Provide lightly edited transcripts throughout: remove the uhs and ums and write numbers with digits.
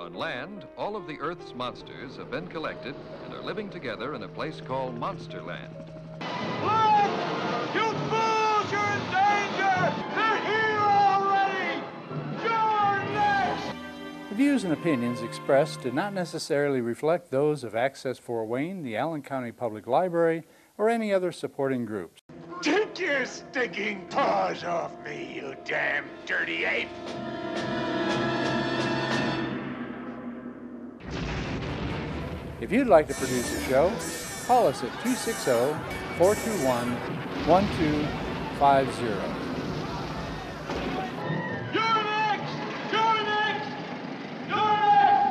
On land, all of the Earth's monsters have been collected and are living together in a place called Monsterland. Look! You fools! You're in danger! They're here already! You're next! The views and opinions expressed do not necessarily reflect those of Access Fort Wayne, the Allen County Public Library, or any other supporting groups. Take your stinking paws off me, you damn dirty ape! If you'd like to produce a show, call us at 260-421-1250. You're next! You're next! You're next!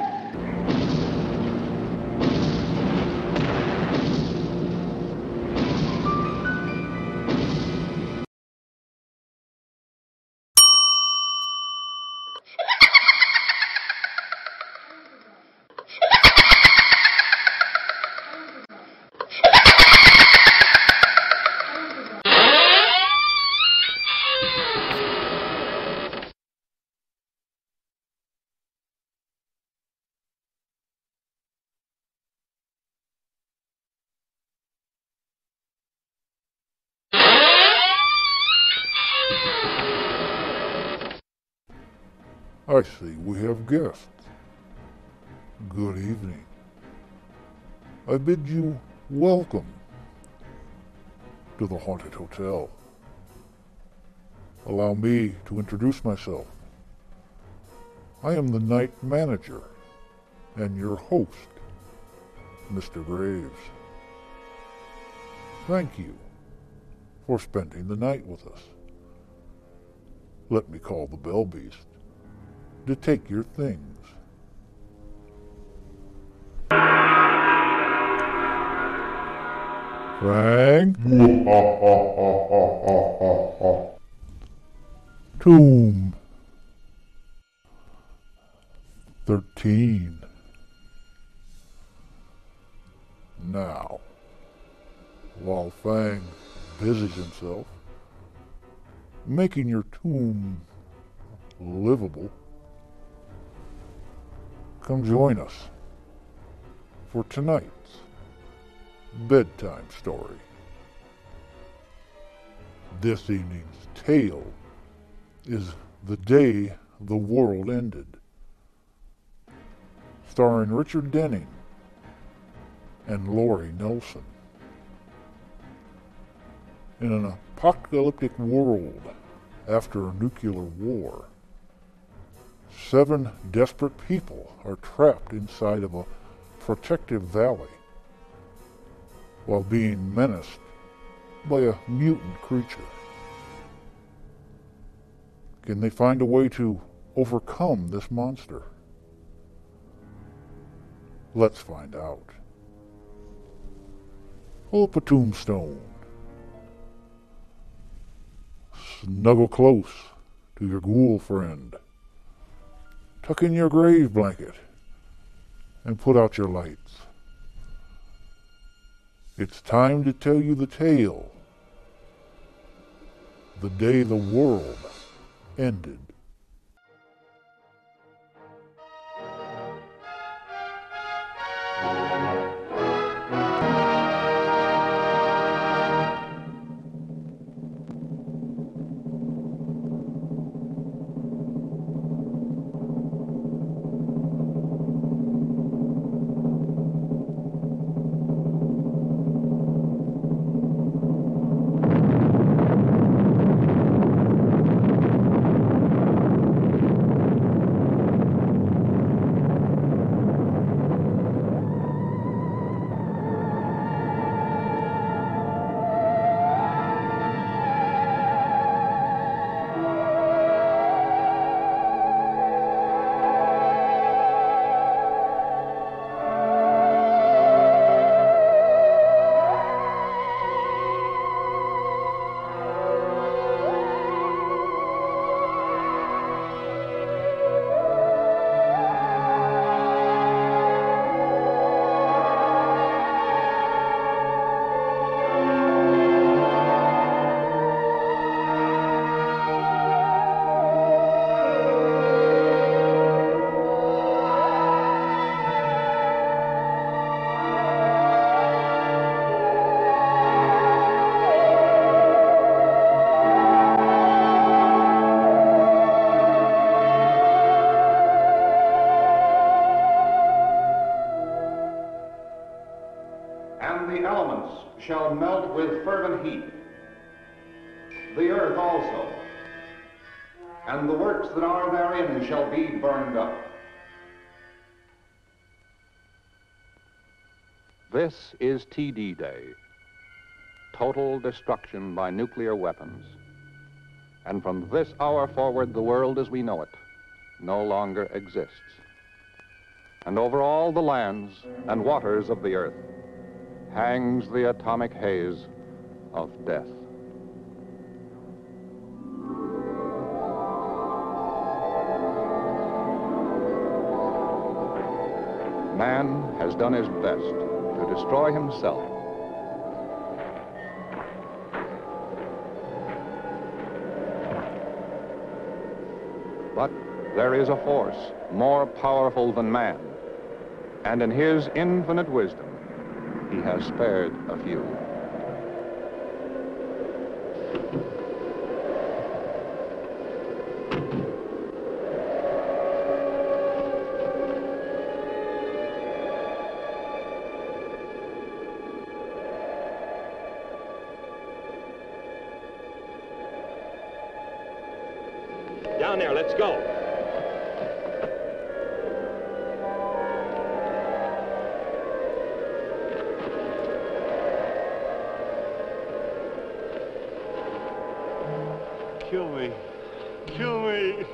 I see we have guests. Good evening. I bid you welcome to the Haunted Hotel. Allow me to introduce myself. I am the night manager and your host, Mr. Graves. Thank you for spending the night with us. Let me call the Bell Beast to take your things. Frank? Tomb 13. Now, while Fang busies himself making your tomb livable, come join us for tonight's bedtime story. This evening's tale is The Day the World Ended, starring Richard Denning and Laurie Nelson. In an apocalyptic world after a nuclear war, 7 desperate people are trapped inside of a protective valley while being menaced by a mutant creature. Can they find a way to overcome this monster? Let's find out. Pull up a tombstone. Snuggle close to your ghoul friend. Tuck in your grave blanket and put out your lights. It's time to tell you the tale. The day the world ended. elements shall melt with fervent heat, the earth also, and the works that are therein shall be burned up. This is TD Day, total destruction by nuclear weapons. And from this hour forward, the world as we know it no longer exists. And over all the lands and waters of the earth hangs the atomic haze of death. Man has done his best to destroy himself. But there is a force more powerful than man, and in his infinite wisdom, he has spared a few. Down there, let's go. Kill me. Kill me.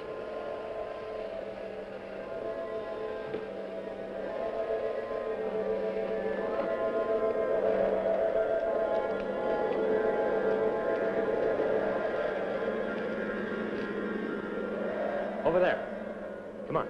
Over there. Come on.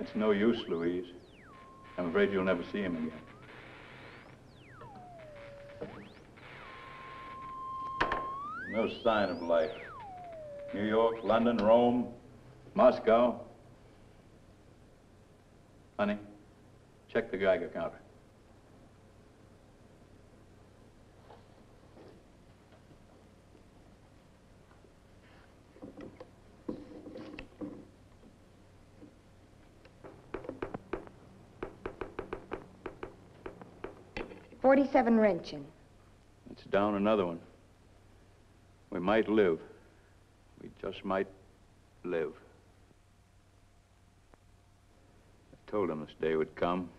It's no use, Louise. I'm afraid you'll never see him again. No sign of life. New York, London, Rome, Moscow. Honey, check the Geiger counter. $47 Röntgen. It's down another one. We might live. We just might live. I told him this day would come.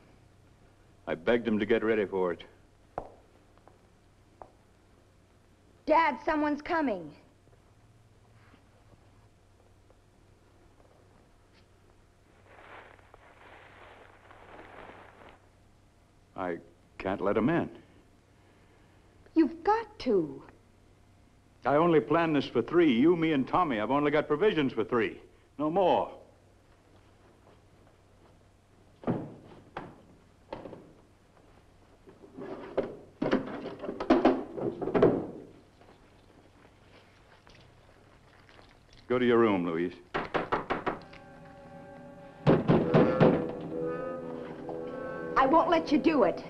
I begged him to get ready for it. Dad, someone's coming. I can't let him in. You've got to. I only planned this for 3. You, me, and Tommy. I've only got provisions for 3. No more. Go to your room, Louise. I won't let you do it.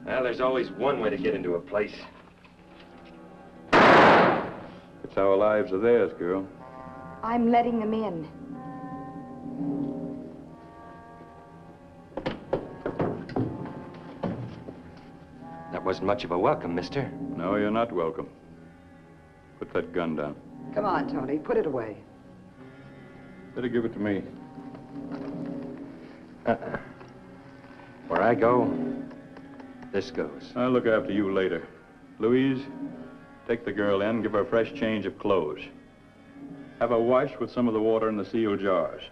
Well, there's always one way to get into a place. It's our lives or theirs, girl. I'm letting them in. That wasn't much of a welcome, mister. No, you're not welcome. Put that gun down. Come on, Tony, put it away. Better give it to me. Where I go, this goes. I'll look after you later. Louise, take the girl in, give her a fresh change of clothes. Have her washed with some of the water in the sealed jars.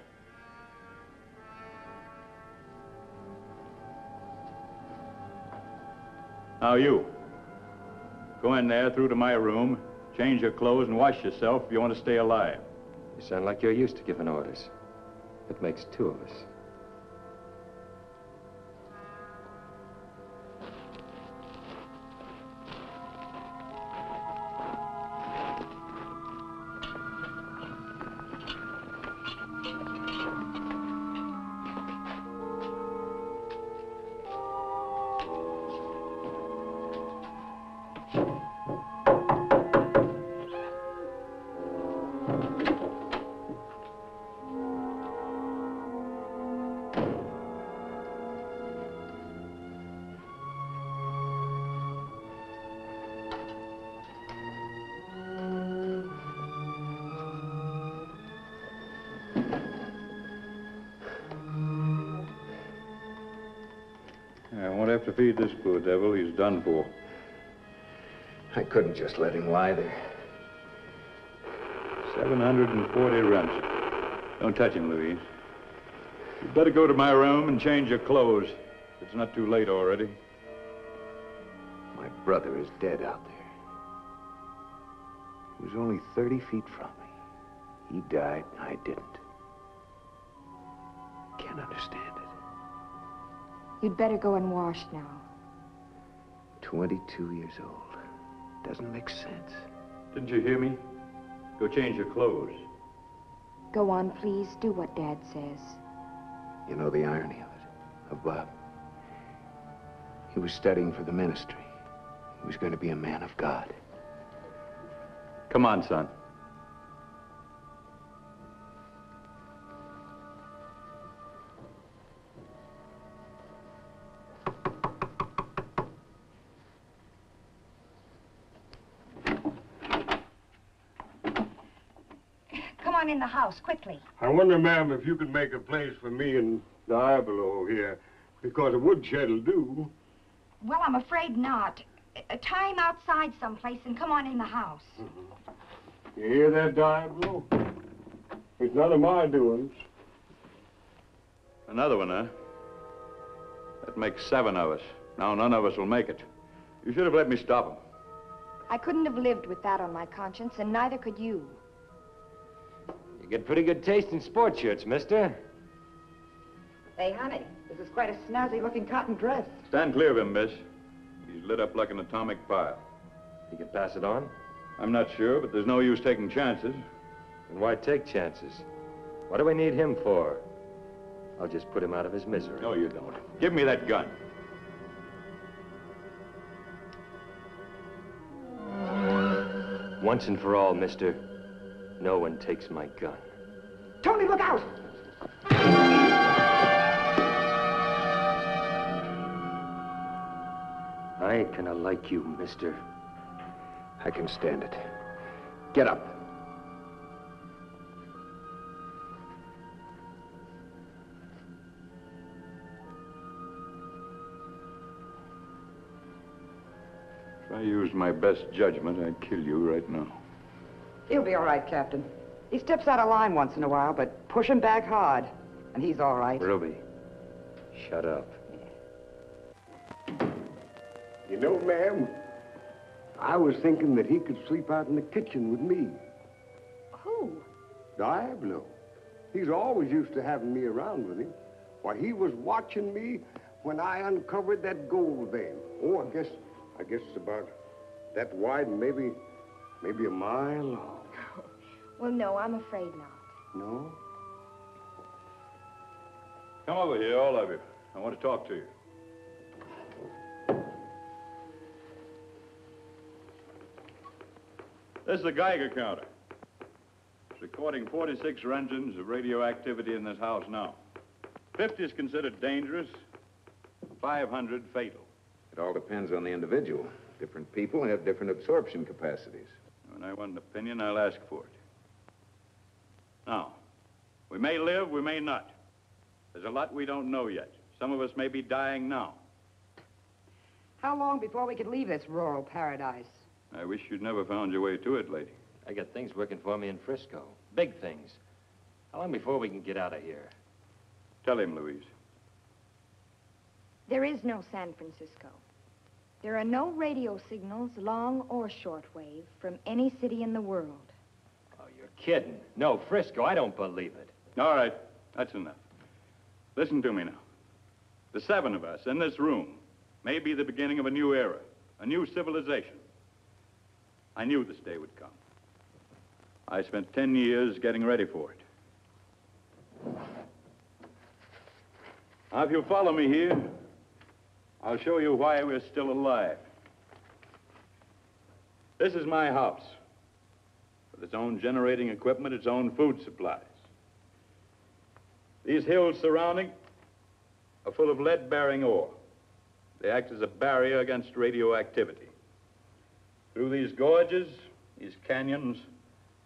Now you, go in there through to my room, change your clothes and wash yourself if you want to stay alive. You sound like you're used to giving orders. That makes two of us. I won't have to feed this poor devil. He's done for. I couldn't just let him lie there. 740 rents. Don't touch him, Louise. You'd better go to my room and change your clothes. It's not too late already. My brother is dead out there. He was only 30 feet from me. He died, I didn't. Can't understand it. You'd better go and wash now. 22 years old. Doesn't make sense. Didn't you hear me? Go change your clothes. Go on, please. Do what Dad says. You know the irony of it, of Bob? He was studying for the ministry. He was going to be a man of God. Come on, son. Come on in the house, quickly. I wonder, ma'am, if you could make a place for me and Diablo here, because a woodshed'll do. Well, I'm afraid not. Tie him outside someplace and come on in the house. You hear that, Diablo? It's none of my doings. Another one, huh? That makes 7 of us. Now none of us will make it. You should have let me stop him. I couldn't have lived with that on my conscience, and neither could you. You get pretty good taste in sports shirts, mister. Hey, honey, this is quite a snazzy-looking cotton dress. Stand clear of him, miss. He's lit up like an atomic pile. You can pass it on? I'm not sure, but there's no use taking chances. Then why take chances? What do we need him for? I'll just put him out of his misery. No, you don't. Give me that gun. Once and for all, mister, no one takes my gun. Tony, look out! I ain't gonna like you, mister. I can stand it. Get up. If I used my best judgment, I'd kill you right now. He'll be all right, Captain. He steps out of line once in a while, but push him back hard, and he's all right. Ruby, shut up. You know, ma'am, I was thinking that he could sleep out in the kitchen with me. Who? Diablo. He's always used to having me around with him. Why, he was watching me when I uncovered that gold vein. Oh, I guess it's about that wide and maybe a mile long. Well, no, I'm afraid not. No? Come over here, all of you. I want to talk to you. This is the Geiger counter. It's recording 46 rengens of radioactivity in this house now. 50 is considered dangerous, 500 fatal. It all depends on the individual. Different people have different absorption capacities. When I want an opinion, I'll ask for it. Now, we may live, we may not. There's a lot we don't know yet. Some of us may be dying now. How long before we could leave this rural paradise? I wish you'd never found your way to it, lady. I got things working for me in Frisco. Big things. How long before we can get out of here? Tell him, Louise. There is no San Francisco. There are no radio signals, long or shortwave, from any city in the world. Oh, you're kidding. No, Frisco, I don't believe it. All right. That's enough. Listen to me now. The 7 of us in this room may be the beginning of a new era, a new civilization. I knew this day would come. I spent 10 years getting ready for it. Now, if you'll follow me here, I'll show you why we're still alive. This is my house, with its own generating equipment, its own food supplies. These hills surrounding are full of lead-bearing ore. They act as a barrier against radioactivity. Through these gorges, these canyons,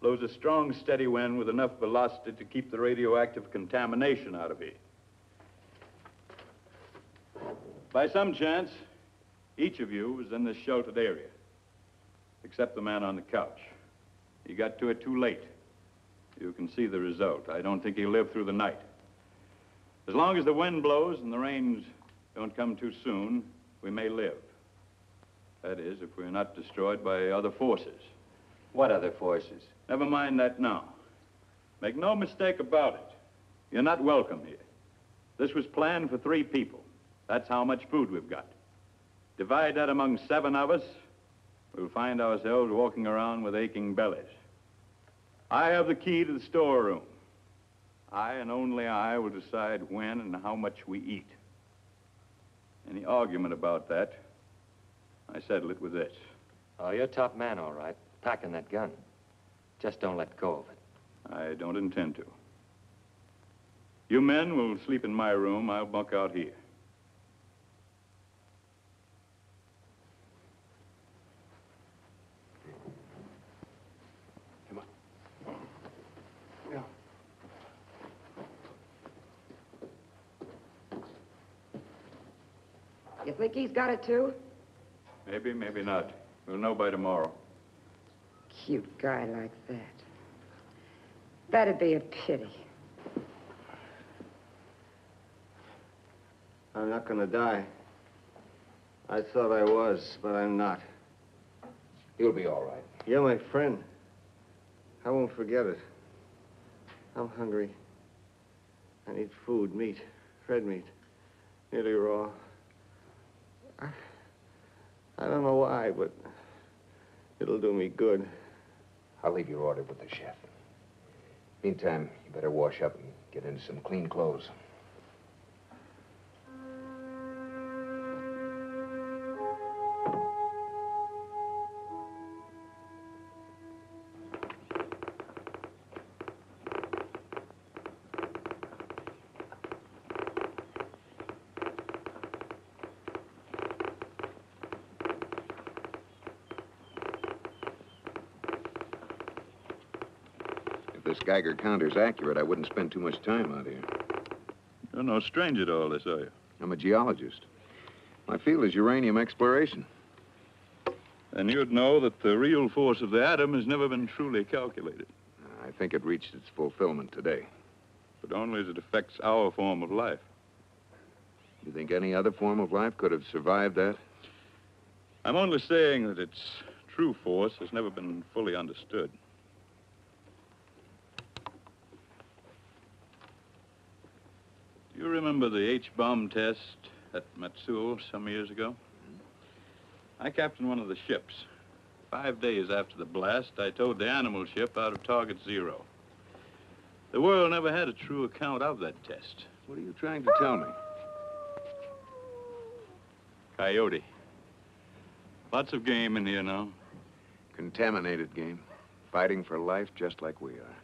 blows a strong, steady wind with enough velocity to keep the radioactive contamination out of here. By some chance, each of you was in this sheltered area, except the man on the couch. He got to it too late. You can see the result. I don't think he'll live through the night. As long as the wind blows and the rains don't come too soon, we may live. That is, if we're not destroyed by other forces. What other forces? Never mind that now. Make no mistake about it. You're not welcome here. This was planned for 3 people. That's how much food we've got. Divide that among 7 of us, we'll find ourselves walking around with aching bellies. I have the key to the storeroom. I and only I will decide when and how much we eat. Any argument about that, I settle it with this. Oh, you're a tough man, all right. Packing that gun. Just don't let go of it. I don't intend to. You men will sleep in my room. I'll bunk out here. You think he's got it, too? Maybe, maybe not. We'll know by tomorrow. Cute guy like that. That'd be a pity. I'm not gonna die. I thought I was, but I'm not. You'll be all right. You're my friend. I won't forget it. I'm hungry. I need food, meat, red meat, nearly raw. I don't know why, but it'll do me good. I'll leave your order with the chef. Meantime, you better wash up and get into some clean clothes. If this Geiger counter's accurate, I wouldn't spend too much time out here. You're no stranger to all this, are you? I'm a geologist. My field is uranium exploration. Then you'd know that the real force of the atom has never been truly calculated. I think it reached its fulfillment today. But only as it affects our form of life. You think any other form of life could have survived that? I'm only saying that its true force has never been fully understood. Do you remember the H-bomb test at Matsuo some years ago? I captained one of the ships. 5 days after the blast, I towed the animal ship out of Target Zero. The world never had a true account of that test. What are you trying to tell me? Coyote. Lots of game in here now. Contaminated game. Fighting for life just like we are.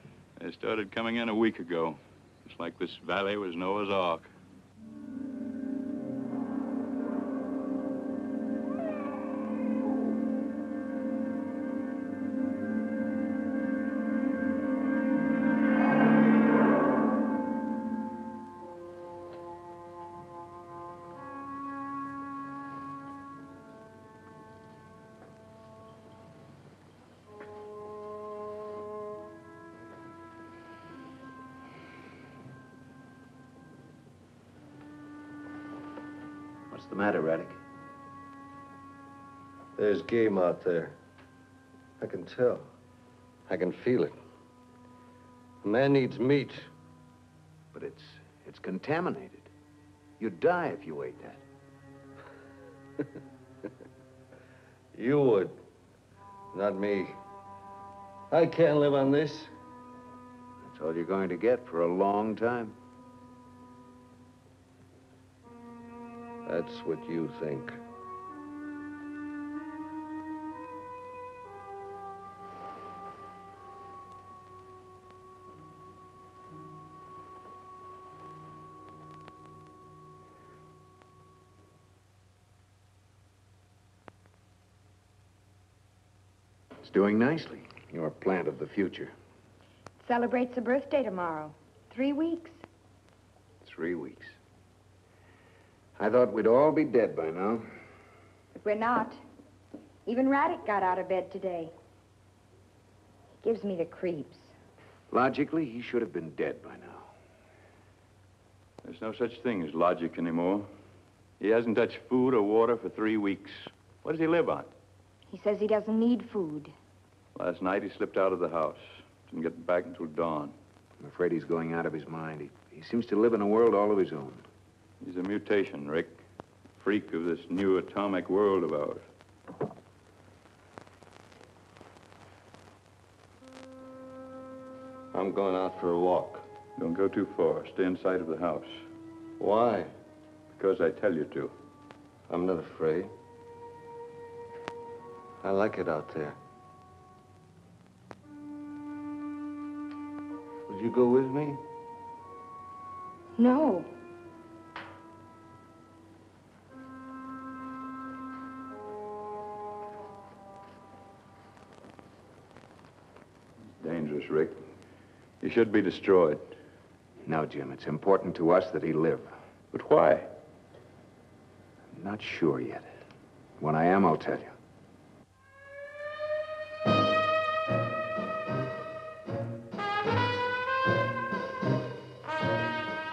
They started coming in a week ago. It's like this valley was Noah's Ark. What's the matter, Raddick? There's game out there. I can tell. I can feel it. A man needs meat, but it's contaminated. You'd die if you ate that. You would. Not me. I can't live on this. That's all you're going to get for a long time. That's what you think. It's doing nicely, your plant of the future. Celebrates a birthday tomorrow. 3 weeks. 3 weeks. I thought we'd all be dead by now. But we're not. Even Raddick got out of bed today. He gives me the creeps. Logically, he should have been dead by now. There's no such thing as logic anymore. He hasn't touched food or water for 3 weeks. What does he live on? He says he doesn't need food. Last night he slipped out of the house. Didn't get back until dawn. I'm afraid he's going out of his mind. He seems to live in a world all of his own. He's a mutation, Rick. Freak of this new atomic world of ours. I'm going out for a walk. Don't go too far. Stay inside of the house. Why? Because I tell you to. I'm not afraid. I like it out there. Would you go with me? No. It's dangerous, Rick. He should be destroyed. No, Jim, it's important to us that he live. But why? I'm not sure yet. When I am, I'll tell you.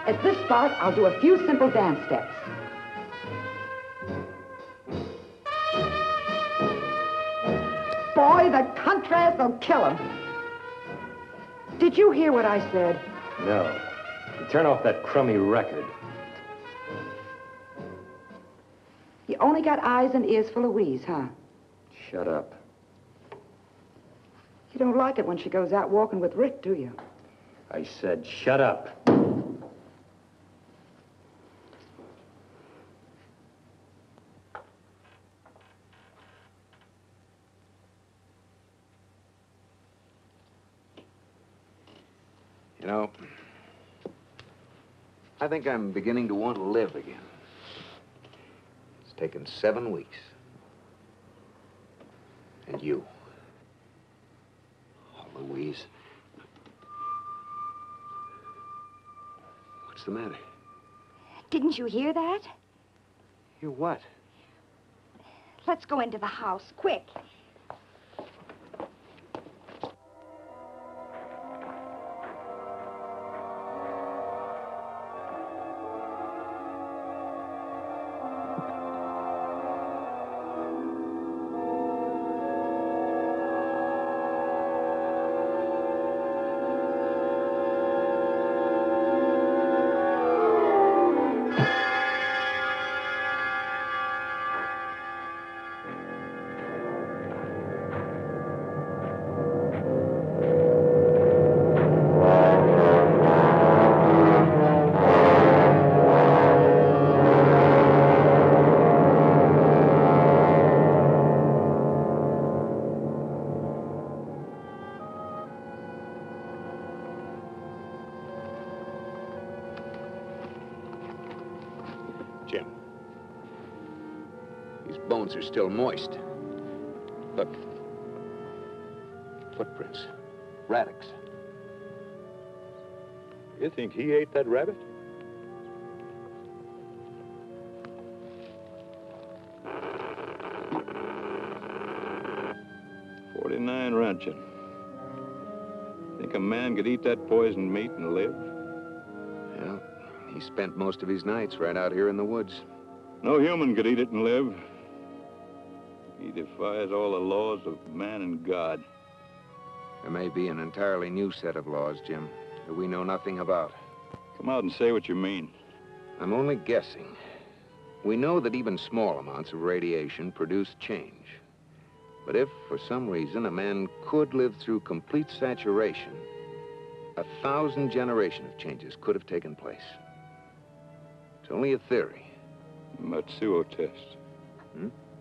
At this spot, I'll do a few simple dance steps. Boy, the contrast will kill him. Did you hear what I said? No. Turn off that crummy record. You only got eyes and ears for Louise, huh? Shut up. You don't like it when she goes out walking with Rick, do you? I said shut up. You know, I think I'm beginning to want to live again. It's taken 7 weeks. And you. Oh, Louise. What's the matter? Didn't you hear that? Hear what? Let's go into the house, quick. Jim. These bones are still moist. Look. Footprints. Raddick's. You think he ate that rabbit? "49 ranching. Think a man could eat that poisoned meat and live? Yeah, he spent most of his nights right out here in the woods. No human could eat it and live. He defies all the laws of man and God. There may be an entirely new set of laws, Jim, that we know nothing about. Come out and say what you mean. I'm only guessing. We know that even small amounts of radiation produce change. But if, for some reason, a man could live through complete saturation, 1,000 generations of changes could have taken place. It's only a theory. Matsuo test.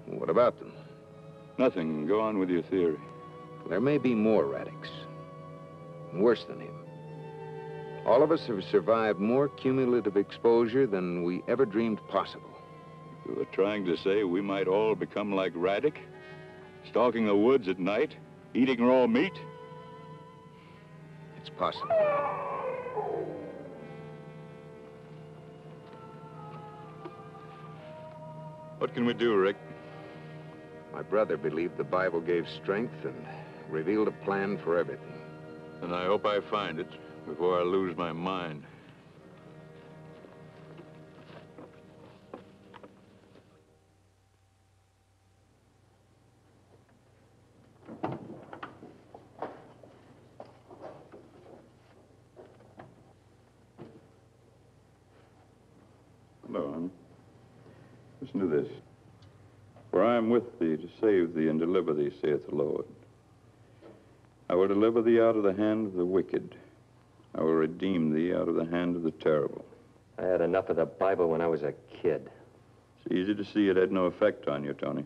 What about them? Nothing. Go on with your theory. There may be more Radix. Worse than him. All of us have survived more cumulative exposure than we ever dreamed possible. You were trying to say we might all become like Radix? Stalking the woods at night? Eating raw meat? It's possible. What can we do, Rick? My brother believed the Bible gave strength and revealed a plan for everything. And I hope I find it before I lose my mind. Hello, honey. Listen to this. For I am with thee to save thee and deliver thee, saith the Lord. I will deliver thee out of the hand of the wicked. I will redeem thee out of the hand of the terrible. I had enough of the Bible when I was a kid. It's easy to see it had no effect on you, Tony.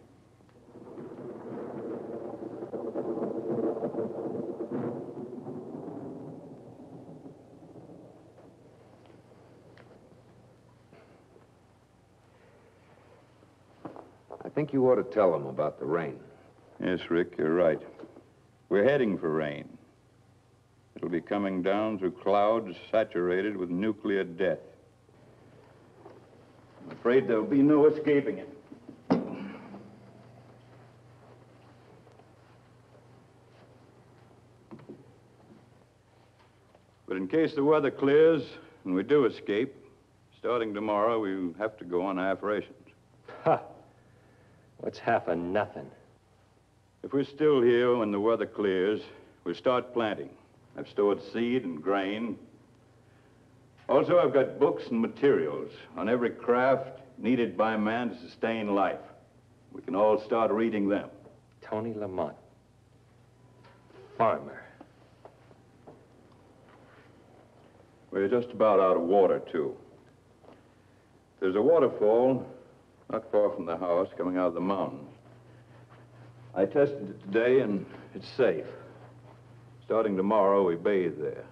I think you ought to tell them about the rain. Yes, Rick, you're right. We're heading for rain. It'll be coming down through clouds saturated with nuclear death. I'm afraid there'll be no escaping it. But in case the weather clears and we do escape, starting tomorrow, we have to go on half rations. Ha! What's half of nothing? If we're still here when the weather clears, we'll start planting. I've stored seed and grain. Also, I've got books and materials on every craft needed by man to sustain life. We can all start reading them. Tony Lamont. Farmer. We're just about out of water, too. There's a waterfall not far from the house coming out of the mountains. I tested it today, and it's safe. Starting tomorrow, we bathe there.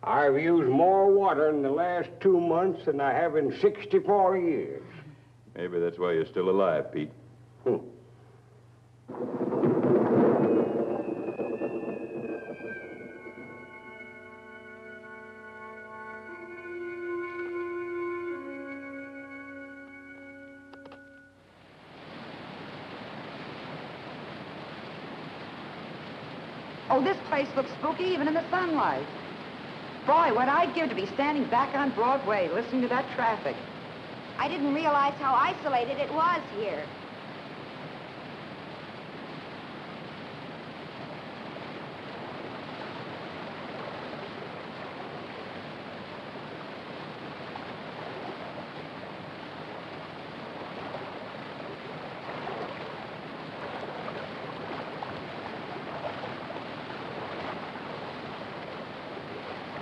I've used more water in the last 2 months than I have in 64 years. Maybe that's why you're still alive, Pete. Oh, this place looks spooky even in the sunlight. Boy, what I'd give to be standing back on Broadway listening to that traffic. I didn't realize how isolated it was here.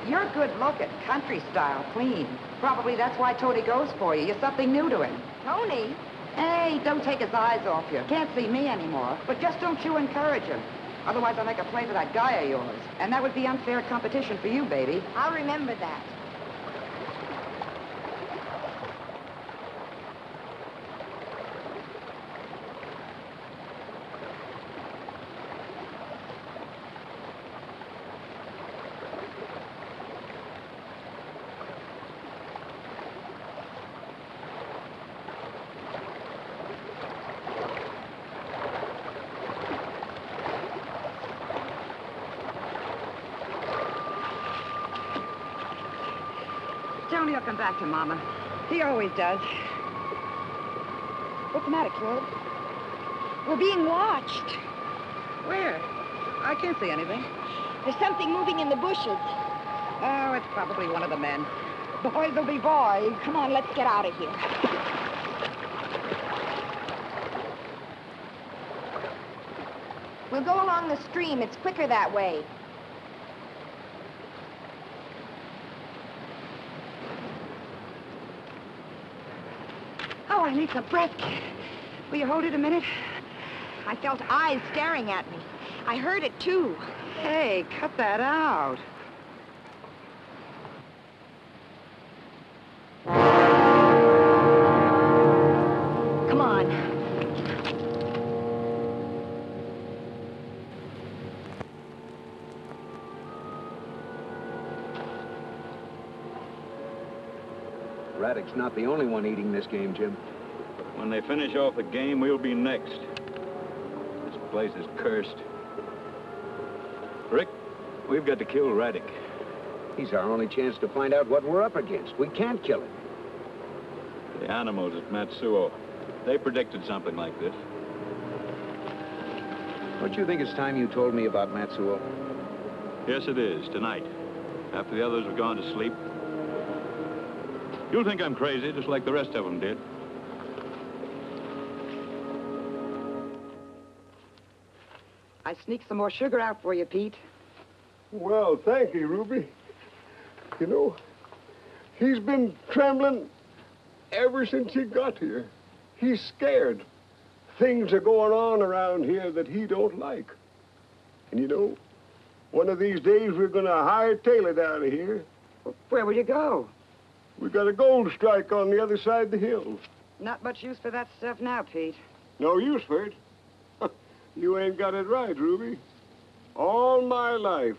You're good looking, country style, clean. Probably that's why Tony goes for you. You're something new to him. Tony? Hey, don't take his eyes off you. Can't see me anymore. But just don't you encourage him. Otherwise, I'll make a play for that guy of yours. And that would be unfair competition for you, baby. I'll remember that. Tony will come back to Mama. He always does. What's the matter, kid? We're being watched. Where? I can't see anything. There's something moving in the bushes. Oh, it's probably one of the men. Boys will be boys. Come on, let's get out of here. We'll go along the stream. It's quicker that way. Oh, I need some breath. Will you hold it a minute? I felt eyes staring at me. I heard it, too. Hey, cut that out. Come on. Raddick's not the only one eating this game, Jim. When they finish off the game, we'll be next. This place is cursed. Rick, we've got to kill Raddick. He's our only chance to find out what we're up against. We can't kill him. The animals at Matsuo, they predicted something like this. Don't you think it's time you told me about Matsuo? Yes, it is, tonight. After the others have gone to sleep. You'll think I'm crazy, just like the rest of them did. I sneaked some more sugar out for you, Pete. Well, thank you, Ruby. You know, he's been trembling ever since he got here. He's scared. Things are going on around here that he don't like. And you know, one of these days we're going to hightail it out of here. Where will you go? We got a gold strike on the other side of the hill. Not much use for that stuff now, Pete. No use for it. You ain't got it right, Ruby. All my life,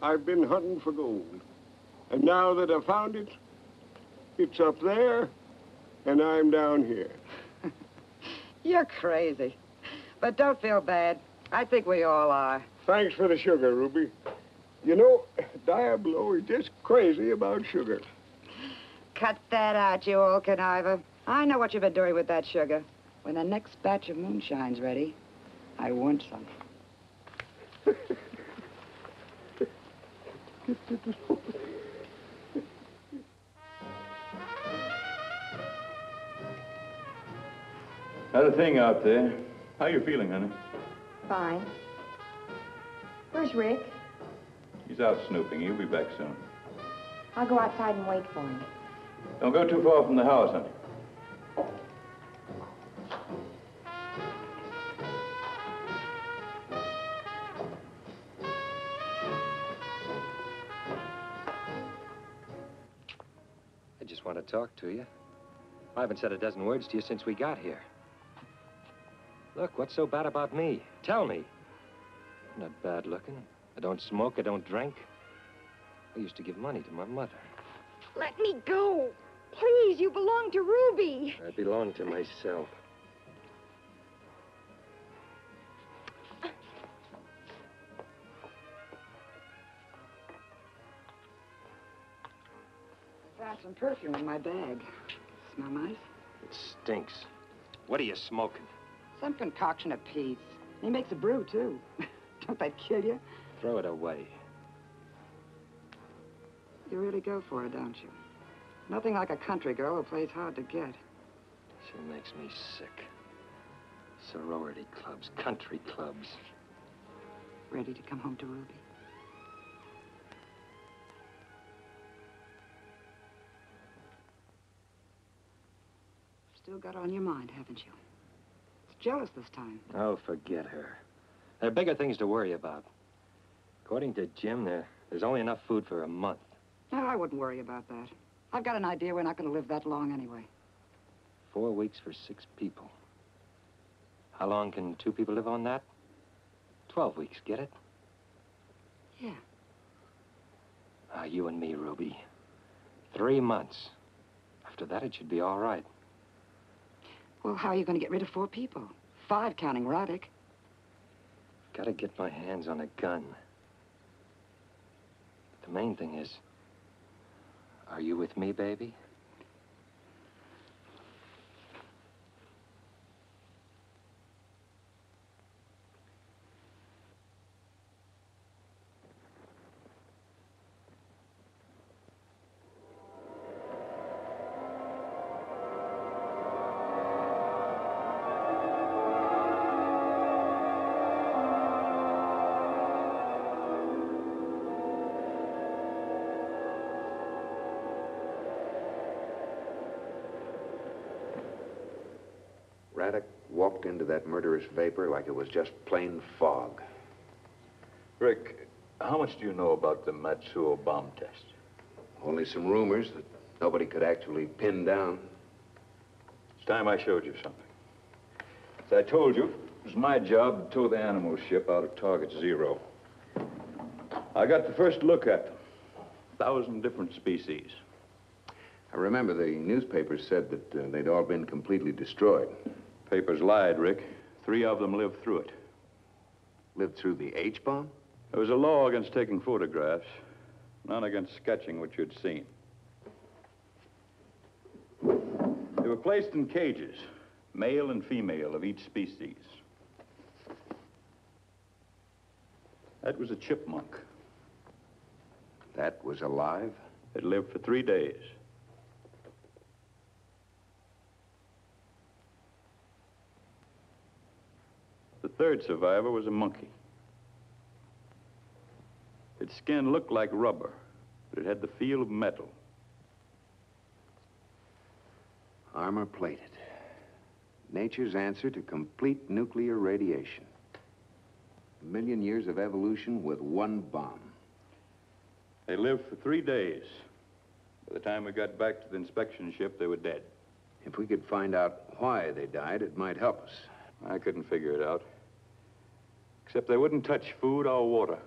I've been hunting for gold. And now that I found it, it's up there, and I'm down here. You're crazy. But don't feel bad. I think we all are. Thanks for the sugar, Ruby. You know, Diablo is just crazy about sugar. Cut that out, you old conniver. I know what you've been doing with that sugar. When the next batch of moonshine's ready, I want some. How's the thing out there? How you feeling, honey? Fine. Where's Rick? He's out snooping. He'll be back soon. I'll go outside and wait for him. Don't go too far from the house, honey. I just want to talk to you. I haven't said a dozen words to you since we got here. Look, what's so bad about me? Tell me. I'm not bad looking. I don't smoke, I don't drink. I used to give money to my mother. Let me go. Please, you belong to Ruby. I belong to myself. I found some perfume in my bag. Smell nice? It stinks. What are you smoking? Some concoction of Pete's. He makes a brew, too. Don't that kill you? Throw it away. You really go for it, don't you? Nothing like a country girl who plays hard to get. She makes me sick. Sorority clubs, country clubs. Ready to come home to Ruby? Still got on your mind, haven't you? It's jealous this time. Oh, forget her. There are bigger things to worry about. According to Jim, there's only enough food for a month. No, I wouldn't worry about that. I've got an idea we're not going to live that long anyway. 4 weeks for 6 people. How long can 2 people live on that? 12 weeks, get it? Yeah. You and me, Ruby. 3 months. After that, it should be all right. Well, how are you going to get rid of 4 people? 5 counting Raddick. Gotta get my hands on a gun. But the main thing is, are you with me, baby? Braddock walked into that murderous vapor like it was just plain fog. Rick, how much do you know about the Matsuo bomb test? Only some rumors that nobody could actually pin down. It's time I showed you something. As I told you, it was my job to tow the animal ship out of Target Zero. I got the first look at them. 1,000 different species. I remember the newspapers said that they'd all been completely destroyed. Papers lied, Rick. 3 of them lived through it. Lived through the H-bomb? There was a law against taking photographs, none against sketching what you'd seen. They were placed in cages, male and female of each species. That was a chipmunk. That was alive? It lived for 3 days. The third survivor was a monkey. Its skin looked like rubber, but it had the feel of metal. Armor plated. Nature's answer to complete nuclear radiation. 1 million years of evolution with one bomb. They lived for 3 days. By the time we got back to the inspection ship, they were dead. If we could find out why they died, it might help us. I couldn't figure it out. Except they wouldn't touch food or water.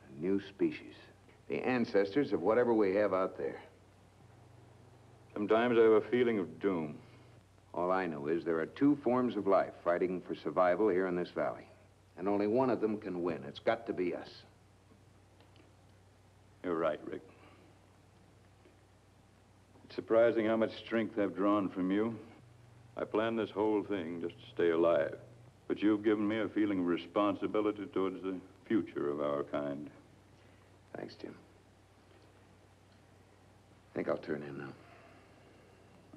A new species. The ancestors of whatever we have out there. Sometimes I have a feeling of doom. All I know is there are 2 forms of life fighting for survival here in this valley. And only one of them can win. It's got to be us. You're right, Rick. It's surprising how much strength I've drawn from you. I planned this whole thing just to stay alive. But you've given me a feeling of responsibility towards the future of our kind. Thanks, Jim. I think I'll turn in now.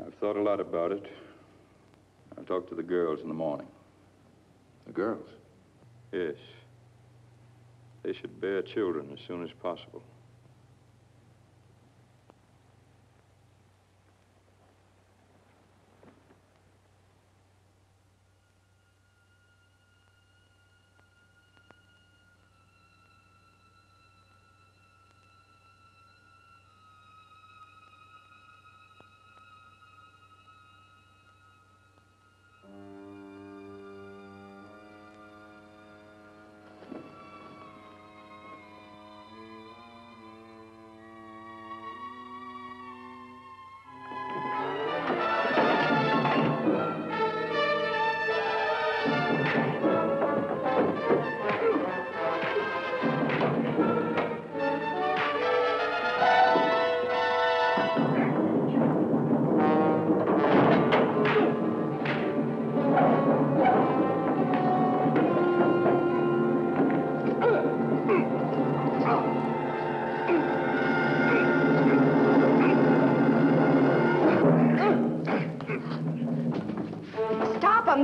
I've thought a lot about it. I'll talk to the girls in the morning. The girls? Yes. They should bear children as soon as possible.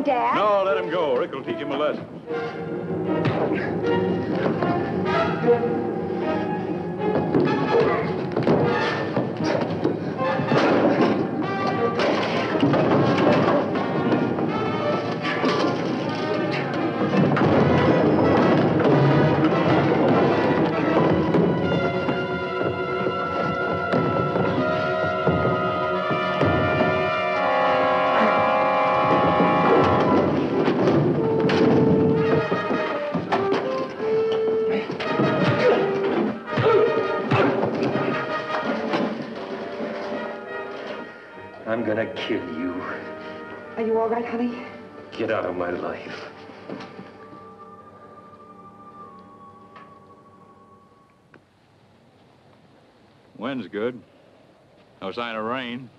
Dad. No, let him go. Rick will teach him a lesson. I'm gonna kill you. Are you all right, honey? Get out of my life. Wind's good. No sign of rain.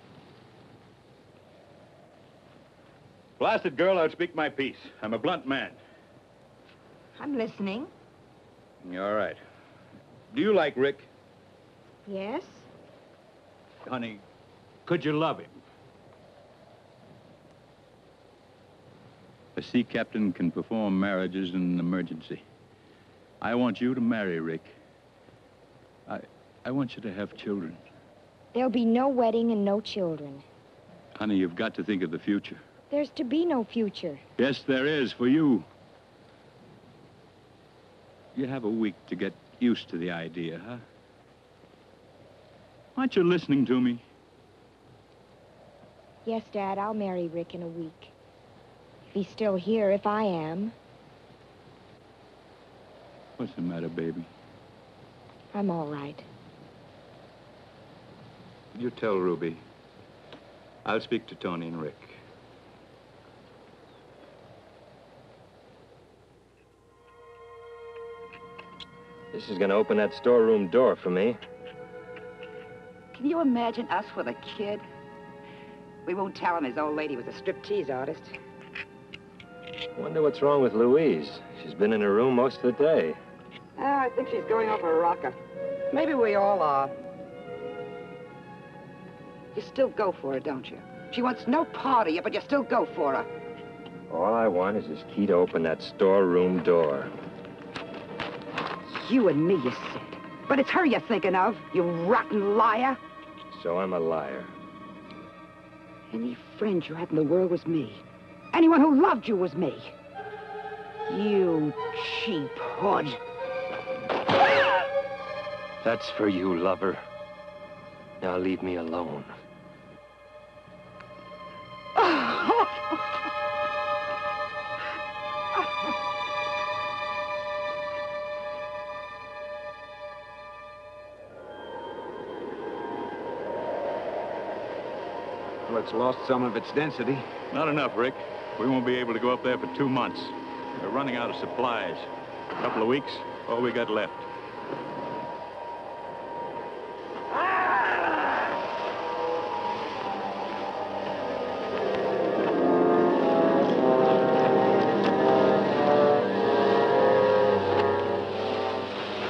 Blasted girl, I'd speak my piece. I'm a blunt man. I'm listening. All right. Do you like Rick? Yes? Honey, could you love him? A sea captain can perform marriages in an emergency. I want you to marry Rick. I want you to have children. There'll be no wedding and no children. Honey, you've got to think of the future. There's to be no future. Yes, there is, for you. You have a week to get used to the idea, huh? Aren't you listening to me? Yes, Dad, I'll marry Rick in a week. If he's still here, if I am. What's the matter, baby? I'm all right. You tell Ruby. I'll speak to Tony and Rick. This is gonna open that storeroom door for me. Can you imagine us with a kid? We won't tell him his old lady was a striptease artist. Wonder what's wrong with Louise. She's been in her room most of the day. Oh, I think she's going off a rocker. Maybe we all are. You still go for her, don't you? She wants no part of you, but you still go for her. All I want is this key to open that storeroom door. You and me, you said. But it's her you're thinking of, you rotten liar. So I'm a liar. Any friend you had in the world was me. Anyone who loved you was me. You cheap hood. That's for you, lover. Now leave me alone. Well, it's lost some of its density. Not enough, Rick. We won't be able to go up there for 2 months. We're running out of supplies. A couple of weeks, all we got left.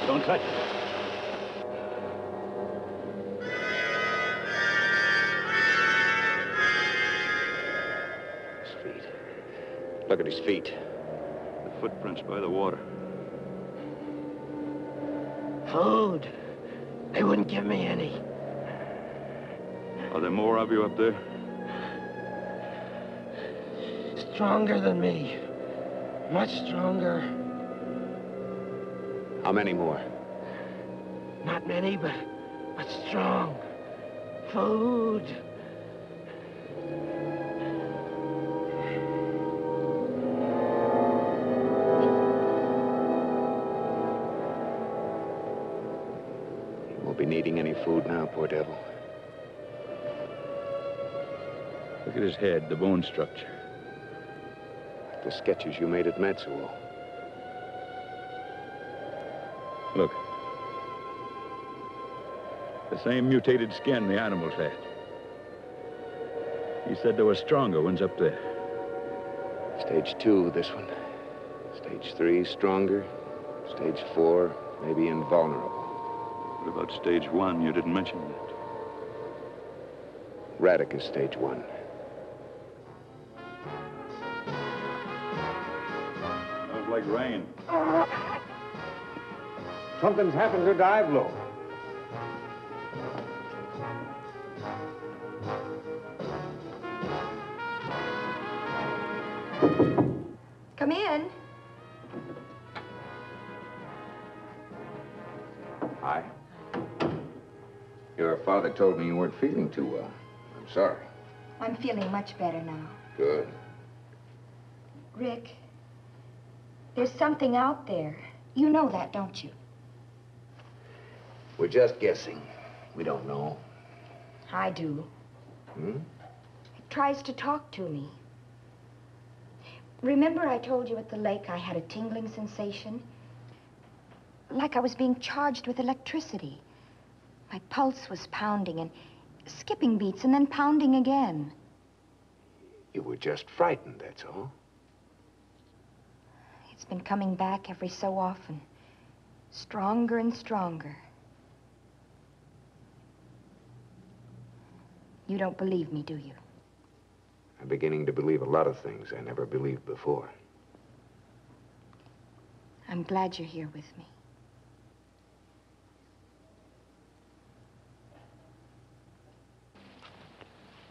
Don't touch it. Look at his feet. The footprints by the water. Food. They wouldn't give me any. Are there more of you up there? Stronger than me. Much stronger. How many more? Not many, but strong. Food. Won't be needing any food now, poor devil. Look at his head, the bone structure. The sketches you made at Matsuo. Look. The same mutated skin the animals had. He said there were stronger ones up there. Stage 2, this one. Stage 3, stronger. Stage 4, maybe invulnerable. What about stage 1? You didn't mention that. Radek is stage 1. Smells like rain. Something's happened to Diablo. Come in. Hi. Your father told me you weren't feeling too well. I'm sorry. I'm feeling much better now. Good. Rick, there's something out there. You know that, don't you? We're just guessing. We don't know. I do. Hmm? It tries to talk to me. Remember I told you at the lake I had a tingling sensation? Like I was being charged with electricity. My pulse was pounding and skipping beats and then pounding again. You were just frightened, that's all. It's been coming back every so often. Stronger and stronger. You don't believe me, do you? I'm beginning to believe a lot of things I never believed before. I'm glad you're here with me.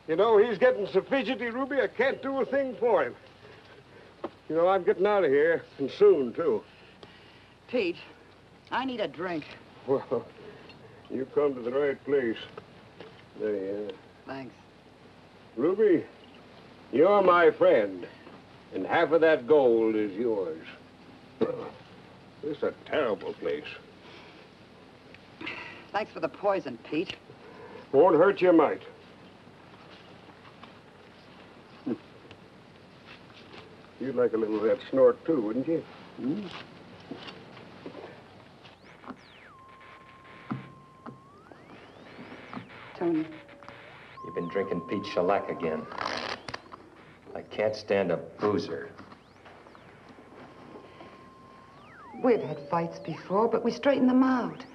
You know, he's getting so fidgety, Ruby, I can't do a thing for him. You know, I'm getting out of here, and soon, too. Pete, I need a drink. Well, you come to the right place. There you are. Thanks. Ruby, you're my friend, and half of that gold is yours. This is a terrible place. Thanks for the poison, Pete. Won't hurt you a mite. You'd like a little of that snort, too, wouldn't you? Hmm? Tony. You've been drinking Pete shellac again. I can't stand a boozer. We've had fights before, but we straightened them out.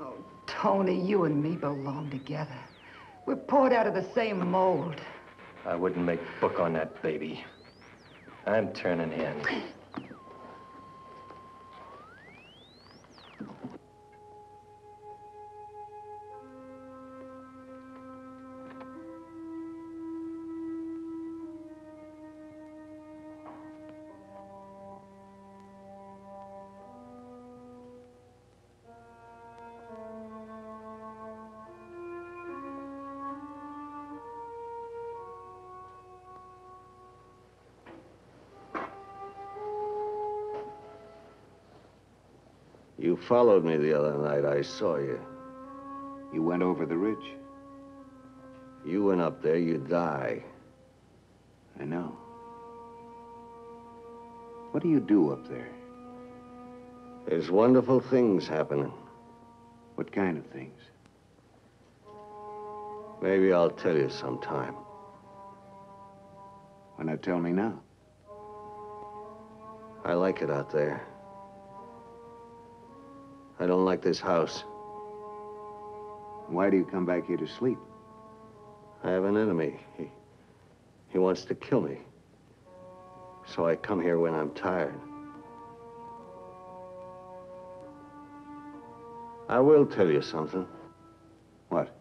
Oh, Tony, you and me belong together. We're poured out of the same mold. I wouldn't make book on that baby. I'm turning in. You followed me the other night. I saw you. You went over the ridge. You went up there, you'd die. I know. What do you do up there? There's wonderful things happening. What kind of things? Maybe I'll tell you sometime. Why not tell me now? I like it out there. I don't like this house. Why do you come back here to sleep? I have an enemy. He wants to kill me. So I come here when I'm tired. I will tell you something. What?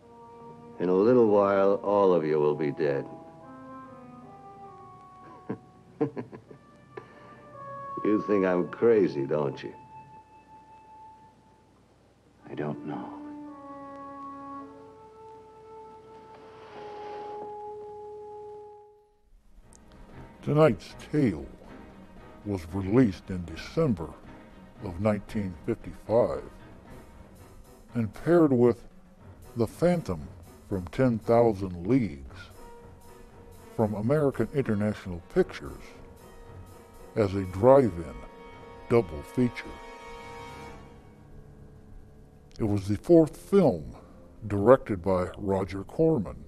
In a little while, all of you will be dead. You think I'm crazy, don't you? I don't know. Tonight's tale was released in December of 1955 and paired with The Phantom from 10,000 Leagues from American International Pictures as a drive-in double feature. It was the fourth film directed by Roger Corman,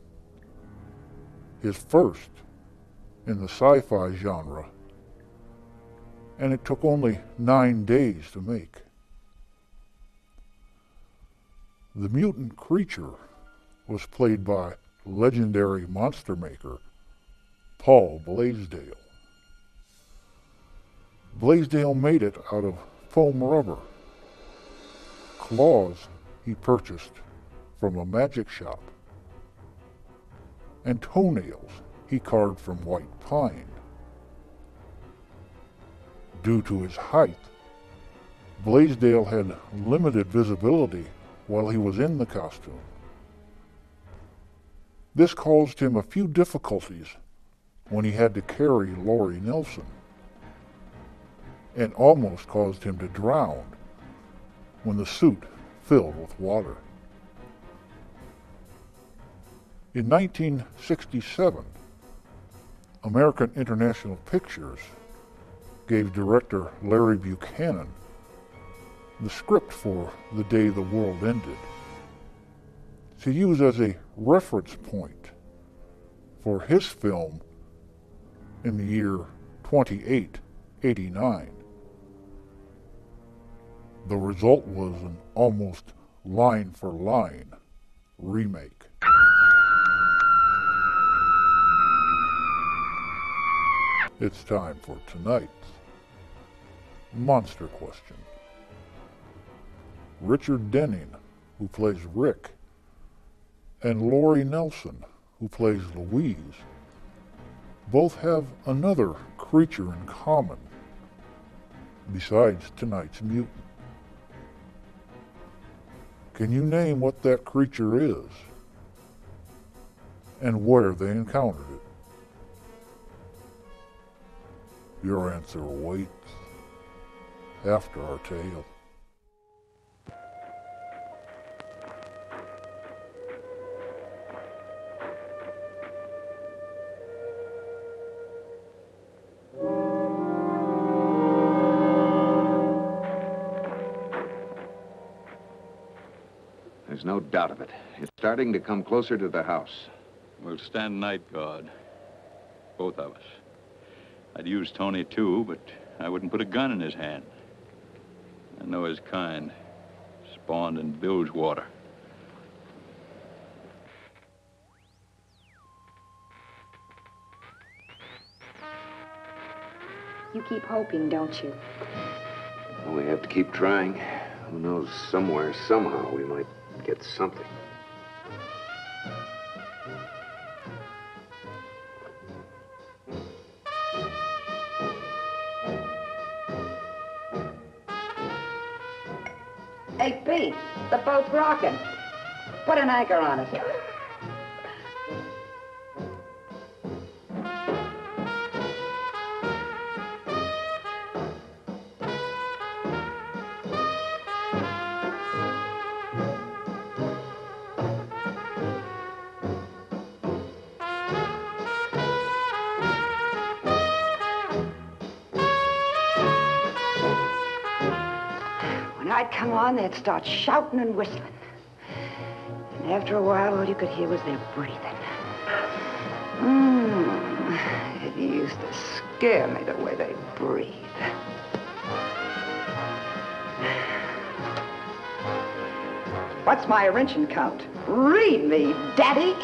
his first in the sci-fi genre, and it took only 9 days to make. The mutant creature was played by legendary monster maker Paul Blaisdell. Blaisdell made it out of foam rubber, claws he purchased from a magic shop, and toenails he carved from white pine. Due to his height, Blaisdell had limited visibility while he was in the costume. This caused him a few difficulties when he had to carry Lori Nelson, and almost caused him to drown when the suit filled with water. In 1967, American International Pictures gave director Larry Buchanan the script for The Day the World Ended to use as a reference point for his film in the year 2889. The result was an almost line-for-line remake. It's time for tonight's Monster Question. Richard Denning, who plays Rick, and Lori Nelson, who plays Louise, both have another creature in common besides tonight's mutant. Can you name what that creature is and where they encountered it? Your answer awaits after our tale. There's no doubt of it. It's starting to come closer to the house. We'll stand night guard. Both of us. I'd use Tony, too, but I wouldn't put a gun in his hand. I know his kind. Spawned in Bilgewater. You keep hoping, don't you? Well, we have to keep trying. Who knows, somewhere, somehow, we might get something. Hey, Pete, the boat's rocking. Put an anchor on it. When I'd come on, they'd start shouting and whistling. And after a while, all you could hear was their breathing. It used to scare me the way they breathed. What's my wrenching count? Read me, Daddy.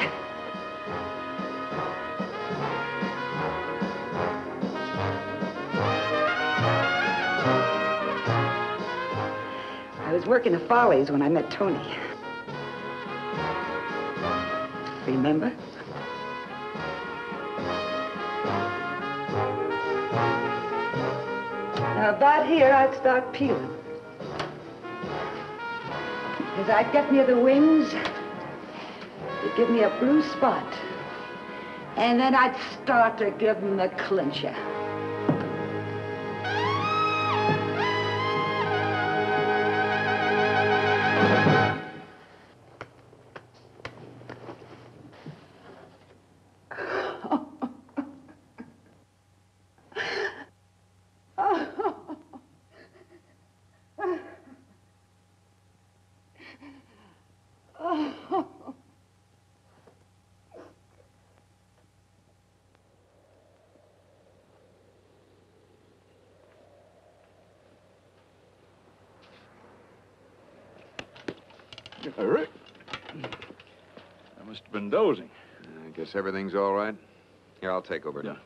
I was working the Follies when I met Tony. Remember? Now, about here, I'd start peeling. As I'd get near the wings, they'd give me a blue spot. And then I'd start to give them the clincher. All right. I must have been dozing. I guess everything's all right. Here, I'll take over now.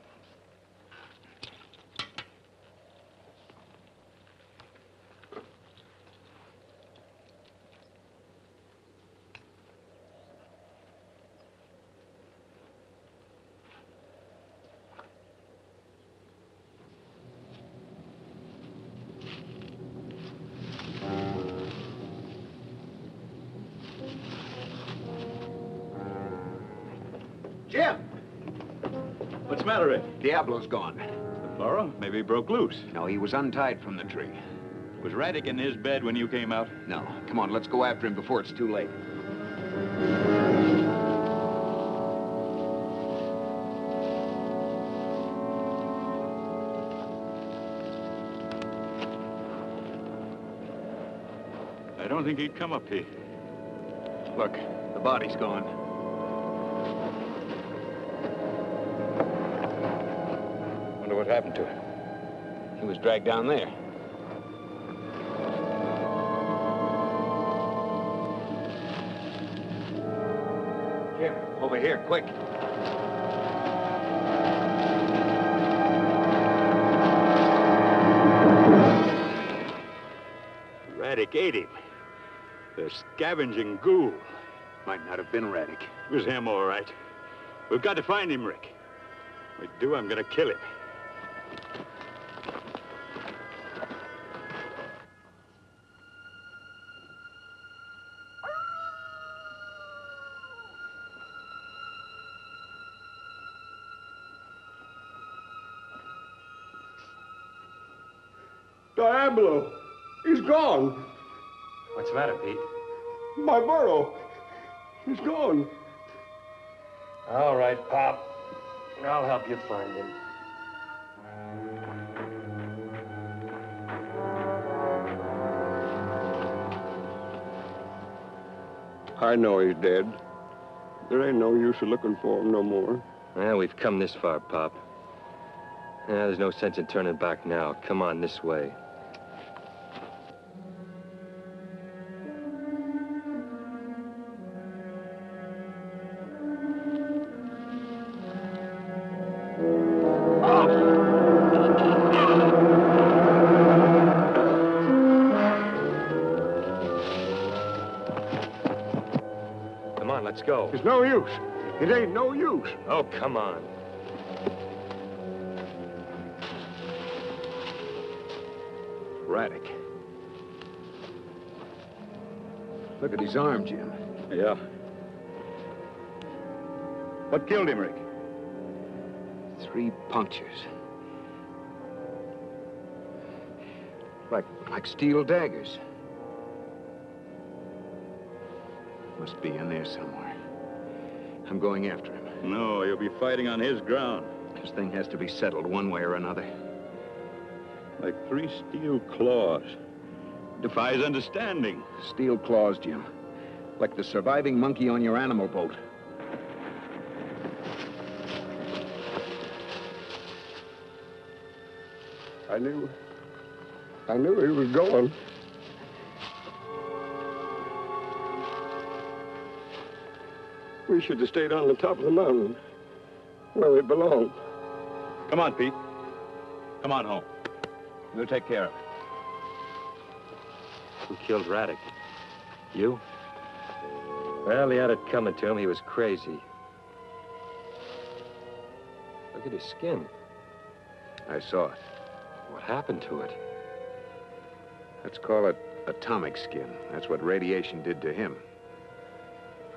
Jim! What's the matter, Rick? Diablo's gone. The burro? Maybe he broke loose. No, he was untied from the tree. Was Raddick in his bed when you came out? No. Come on, let's go after him before it's too late. I don't think he'd come up here. Look, the body's gone. Wonder what happened to him. He was dragged down there. Jim, over here, quick. Raddick ate him. The scavenging ghoul. Might not have been Raddick. It was him, all right. We've got to find him, Rick. If we do, I'm going to kill him. Diablo, he's gone. What's the matter, Pete? My burro, he's gone. All right, Pop. I'll help you find him. I know he's dead. There ain't no use of looking for him no more. Well, we've come this far, Pop. There's no sense in turning back now. Come on, this way. Come on, let's go. It's no use. It ain't no use. Oh, come on. Raddick. Look at his arm, Jim. Yeah. What killed him, Rick? 3 punctures. Like steel daggers. Must be in there somewhere. I'm going after him. No, you'll be fighting on his ground. This thing has to be settled one way or another. Like 3 steel claws. Defies understanding. Steel claws, Jim. Like the surviving monkey on your animal boat. I knew he was going. We should have stayed on the top of the mountain, where we belong. Come on, Pete. Come on home. We'll take care of it. Who killed Raddick? You? Well, he had it coming to him. He was crazy. Look at his skin. I saw it. What happened to it? Let's call it atomic skin. That's what radiation did to him.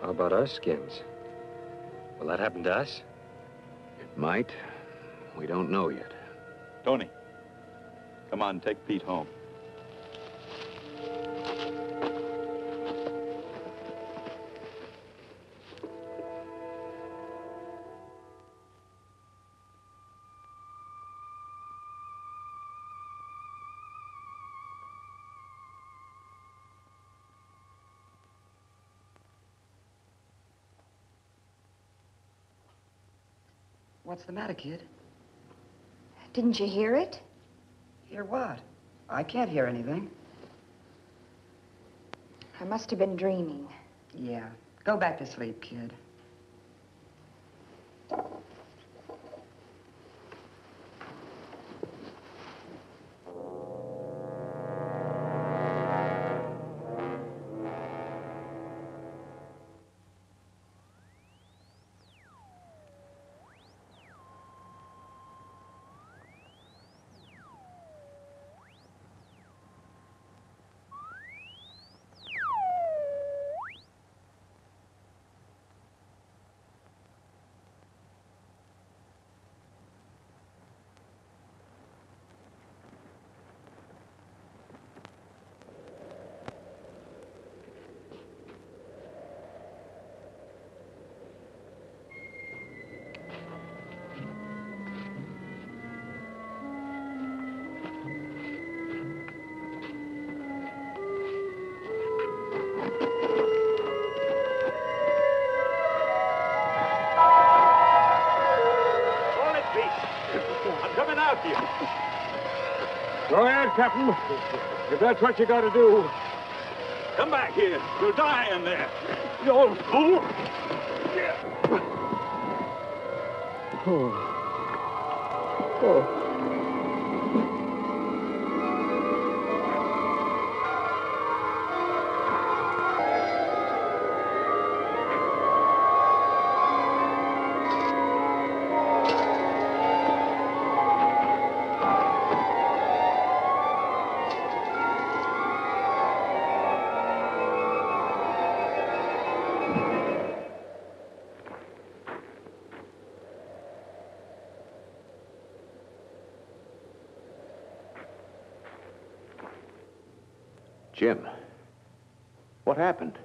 How about our skins? Will that happen to us? It might. We don't know yet. Tony, come on, take Pete home. What's the matter, kid? Didn't you hear it? Hear what? I can't hear anything. I must have been dreaming. Yeah. Go back to sleep, kid. Go ahead, Captain. If that's what you got to do. Come back here. You'll die in there. You old fool. Oh. Jim, what happened?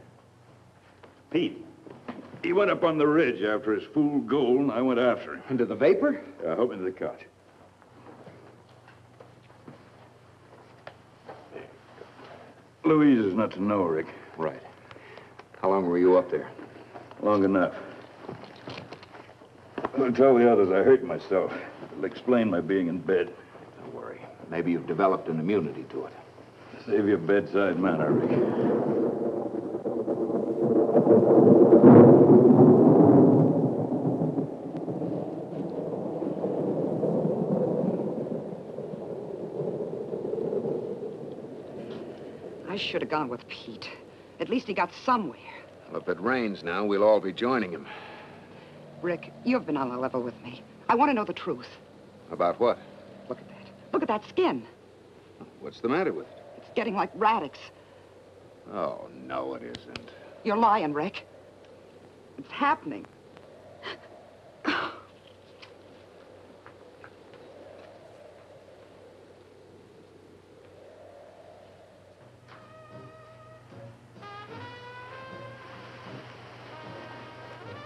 Pete. He went up on the ridge after his fool gold, and I went after him. Into the vapor? Up into the cut. Louise is not to know, Rick. Right. How long were you up there? Long enough. I'll tell the others I hurt myself. It'll explain my being in bed. Don't worry. Maybe you've developed an immunity to it. Save your bedside manner, Rick. I should have gone with Pete. At least he got somewhere. Well, if it rains now, we'll all be joining him. Rick, you've been on a level with me. I want to know the truth. About what? Look at that. Look at that skin. What's the matter with it? It's getting like Radix. Oh, no, it isn't. You're lying, Rick. It's happening.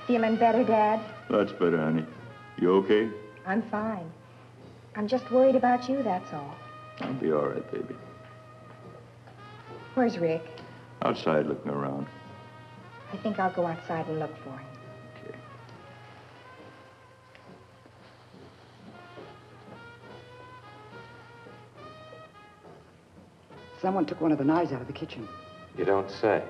Feeling better, Dad? That's better, honey. You okay? I'm fine. I'm just worried about you, that's all. I'll be all right, baby. Where's Rick? Outside looking around. I think I'll go outside and look for him. Okay. Someone took one of the knives out of the kitchen. You don't say.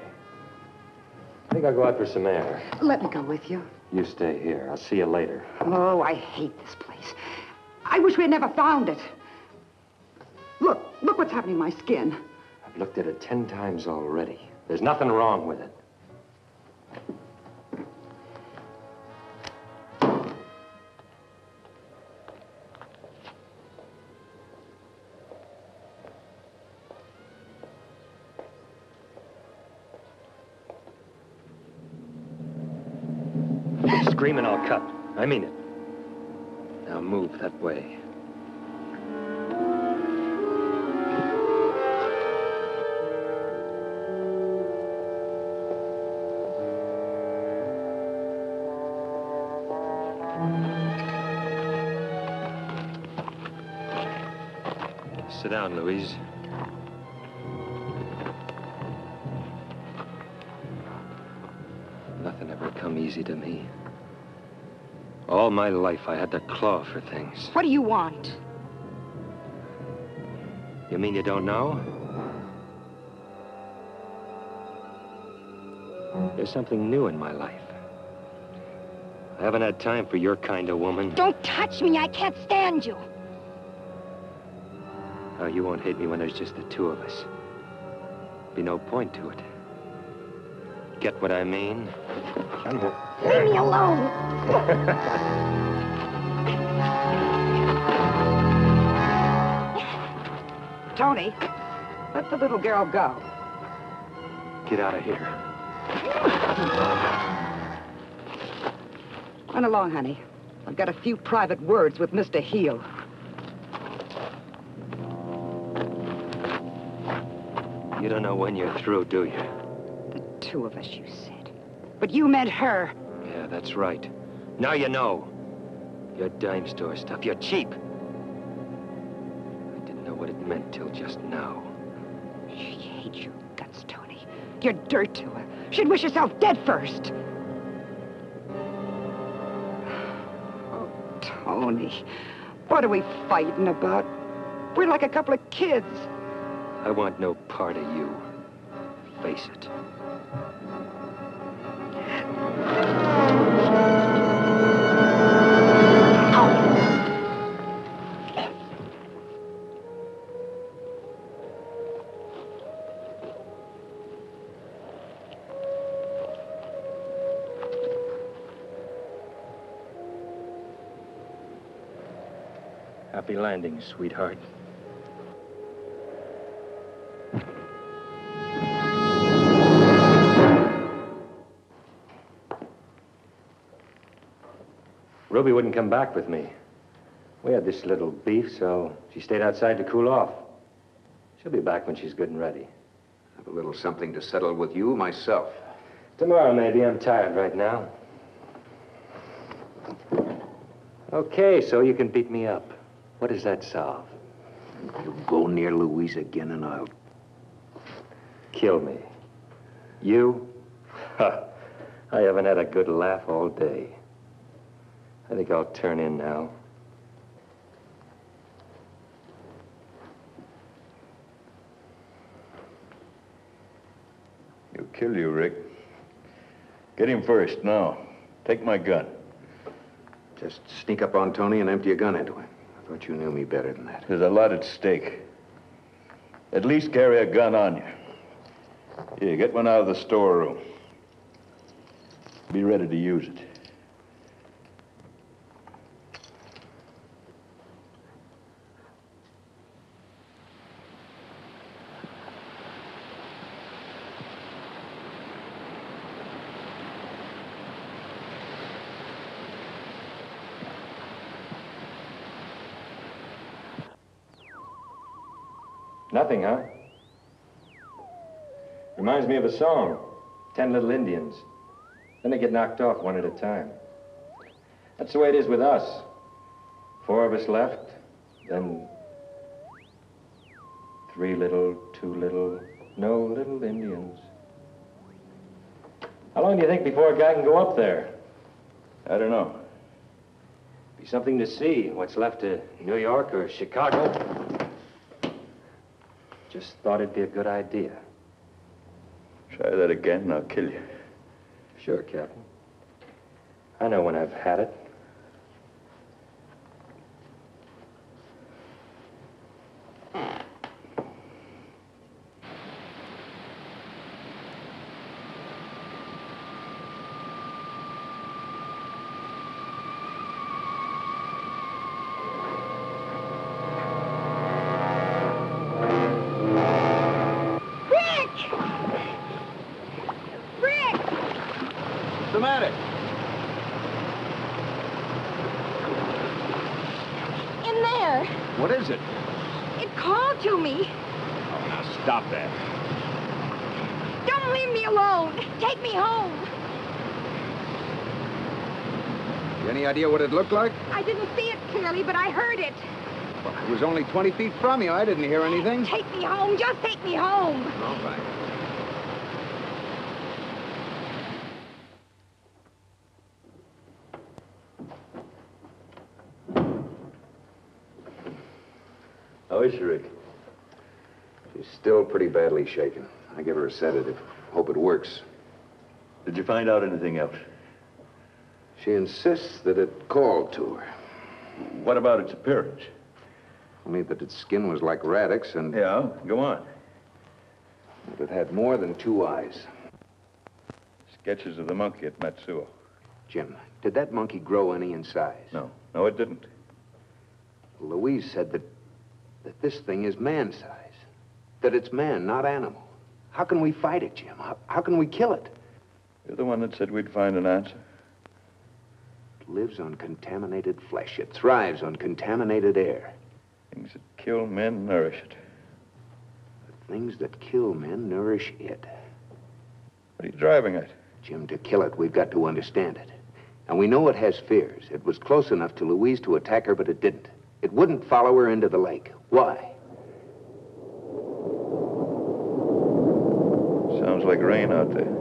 I think I'll go out for some air. Let me go with you. You stay here. I'll see you later. Oh, I hate this place. I wish we had never found it. Look what's happening to my skin. I've looked at it 10 times already. There's nothing wrong with it. Screaming, I'll cut. I mean it. Now move that way. Sit down, Louise. Nothing ever come easy to me. All my life, I had to claw for things. What do you want? You mean you don't know? There's something new in my life. I haven't had time for your kind of woman. Don't touch me. I can't stand you. Oh, you won't hate me when there's just the two of us. Be no point to it. Get what I mean? Leave me alone. Tony, let the little girl go. Get out of here. Run along, honey. I've got a few private words with Mr. Heel. You don't know when you're through, do you? The two of us, you said. But you meant her. Yeah, that's right. Now you know. You're dime store stuff. You're cheap. I didn't know what it meant till just now. She hates your guts, Tony. You're dirt to her. She'd wish herself dead first. Oh, Tony. What are we fighting about? We're like a couple of kids. I want no part of you. Face it. Happy landing, sweetheart. Ruby wouldn't come back with me. We had this little beef, so she stayed outside to cool off. She'll be back when she's good and ready. Have a little something to settle with you myself. Tomorrow, maybe. I'm tired right now. Okay, so you can beat me up. What does that solve? You go near Louise again and I'll... Kill me. You? Ha! I haven't had a good laugh all day. I think I'll turn in now. He'll kill you, Rick. Get him first, now. Take my gun. Just sneak up on Tony and empty a gun into him. I thought you knew me better than that. There's a lot at stake. At least carry a gun on you. Here, get one out of the storeroom. Be ready to use it. Nothing, huh? Reminds me of a song, 10 Little Indians. Then they get knocked off one at a time. That's the way it is with us. 4 of us left, then 3 little, 2 little, no little Indians. How long do you think before a guy can go up there? I don't know. Be something to see, what's left of New York or Chicago. Just thought it'd be a good idea. Try that again and I'll kill you. Sure, Captain. I know when I've had it. What's the matter? In there. What is it? It called to me. Oh, now stop that. Don't leave me alone. Take me home. You any idea what it looked like? I didn't see it clearly, but I heard it. Well, it was only 20 feet from you. I didn't hear anything. Take me home. Just take me home. All right. How is she, Rick? She's still pretty badly shaken. I give her a sedative. Hope it works. Did you find out anything else? She insists that it called to her. What about its appearance? Only that its skin was like Radix and... Yeah, go on. that it had more than 2 eyes. Sketches of the monkey at Matsuo. Jim, did that monkey grow any in size? No, it didn't. Louise said that this thing is man-size. That it's man, not animal. How can we fight it, Jim? How can we kill it? You're the one that said we'd find an answer. It lives on contaminated flesh. It thrives on contaminated air. Things that kill men nourish it. The things that kill men nourish it. What are you driving at? Jim, to kill it, we've got to understand it. And we know it has fears. It was close enough to Louise to attack her, but it didn't. It wouldn't follow her into the lake. Why? Sounds like rain out there.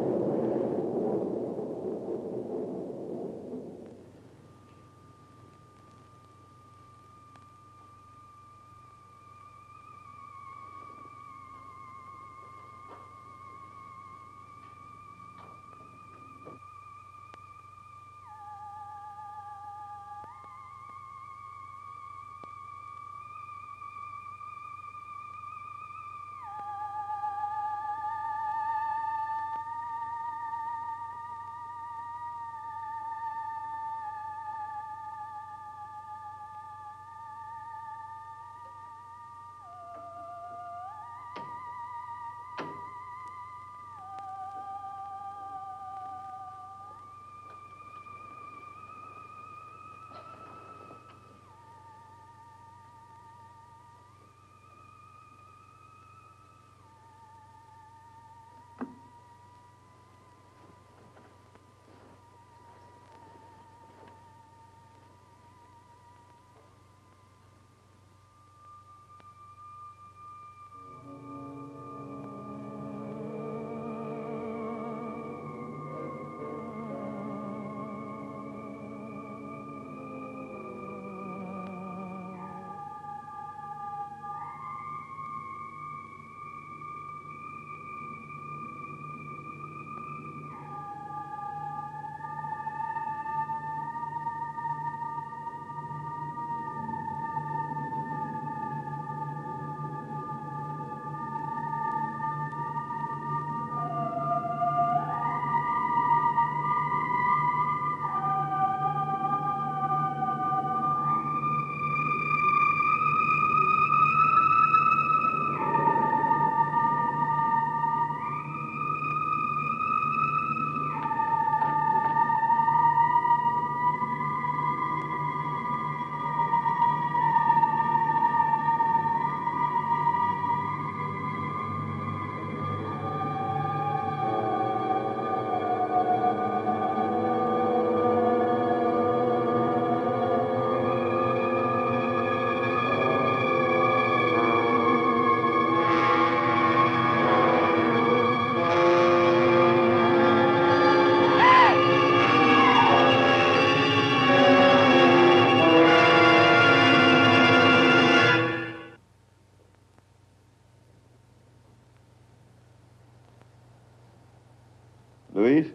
Louise?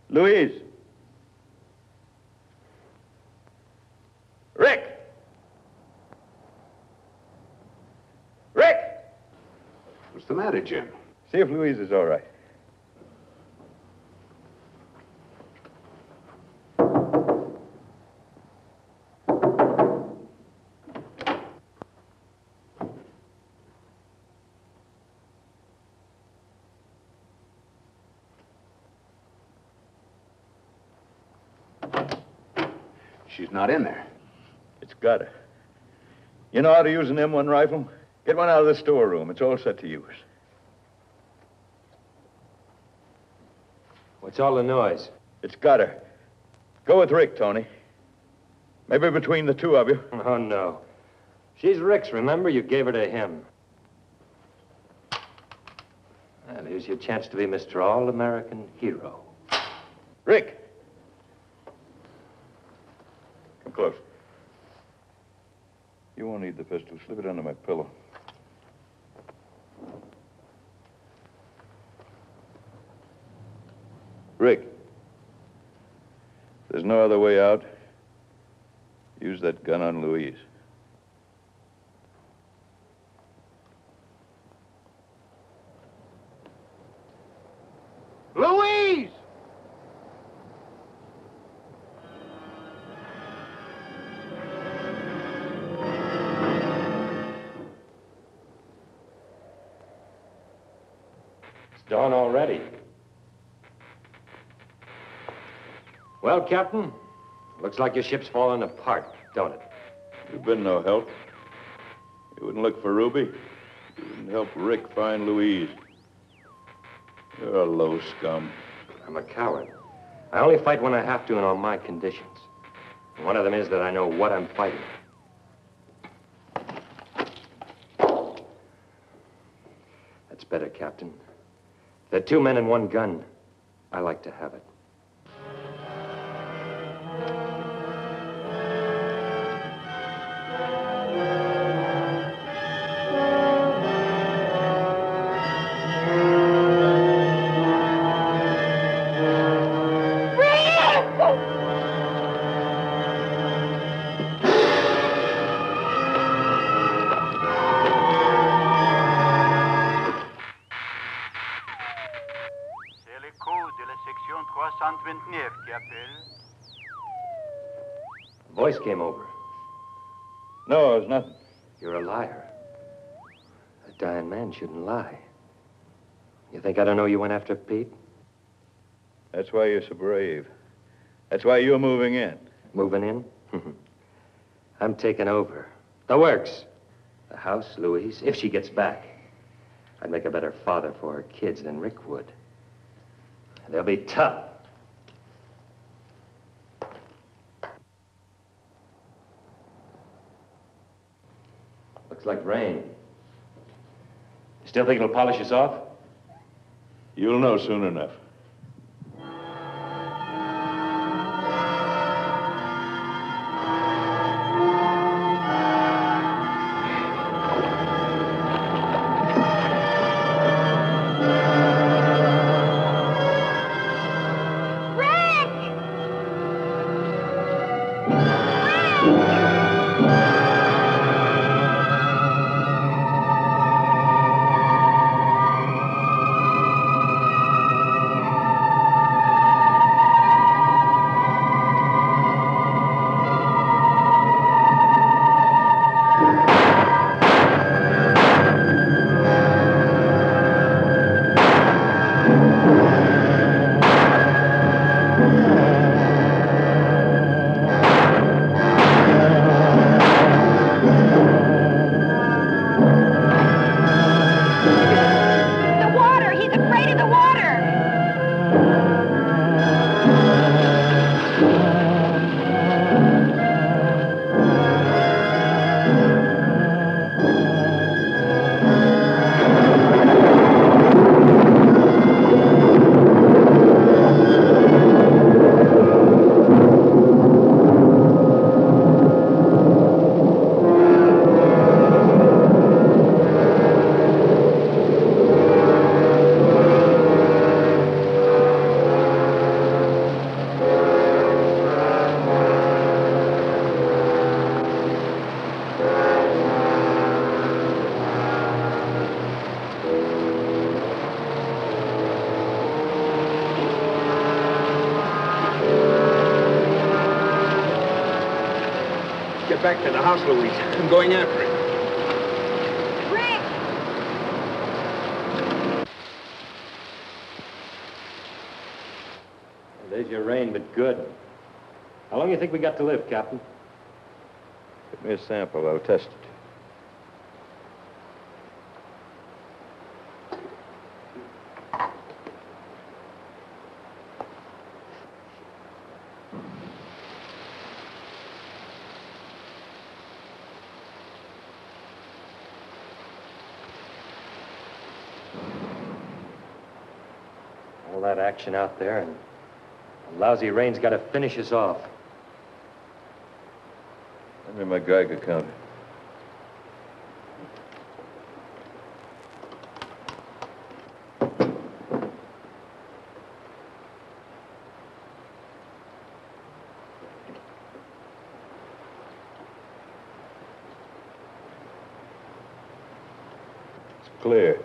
Louise? Rick! Rick! What's the matter, Jim? See if Louise is all right. She's not in there. It's got her. You know how to use an M1 rifle? Get one out of the storeroom. It's all set to use. What's all the noise? It's got her. Go with Rick, Tony. Maybe between the two of you. Oh, no. She's Rick's, remember? You gave her to him. Well, here's your chance to be Mr. All-American Hero. Rick! Come close. You won't need the pistol. Slip it under my pillow. Rick, if there's no other way out, use that gun on Louise. Louise! It's dawn already. Well, Captain, looks like your ship's falling apart, don't it? You've been no help. You wouldn't look for Ruby. You wouldn't help Rick find Louise. You're a low scum. I'm a coward. I only fight when I have to and on my conditions. And one of them is that I know what I'm fighting. That's better, Captain. There are 2 men and 1 gun. I like to have it. Voice came over. No, it was nothing. You're a liar. A dying man shouldn't lie. You think I don't know you went after Pete? That's why you're so brave. That's why you're moving in. Moving in? I'm taking over. The works. The house, Louise, if she gets back. I'd make a better father for her kids than Rick would. They'll be tough. Looks like rain. Still think it'll polish us off? You'll know soon enough. Get back to the house, Louise. I'm going after it. Rick! There's your rain, but good. How long do you think we got to live, Captain? Give me a sample. I'll test it. All that action out there, and the lousy rain's got to finish us off. Hand me my Geiger counter. It's clear.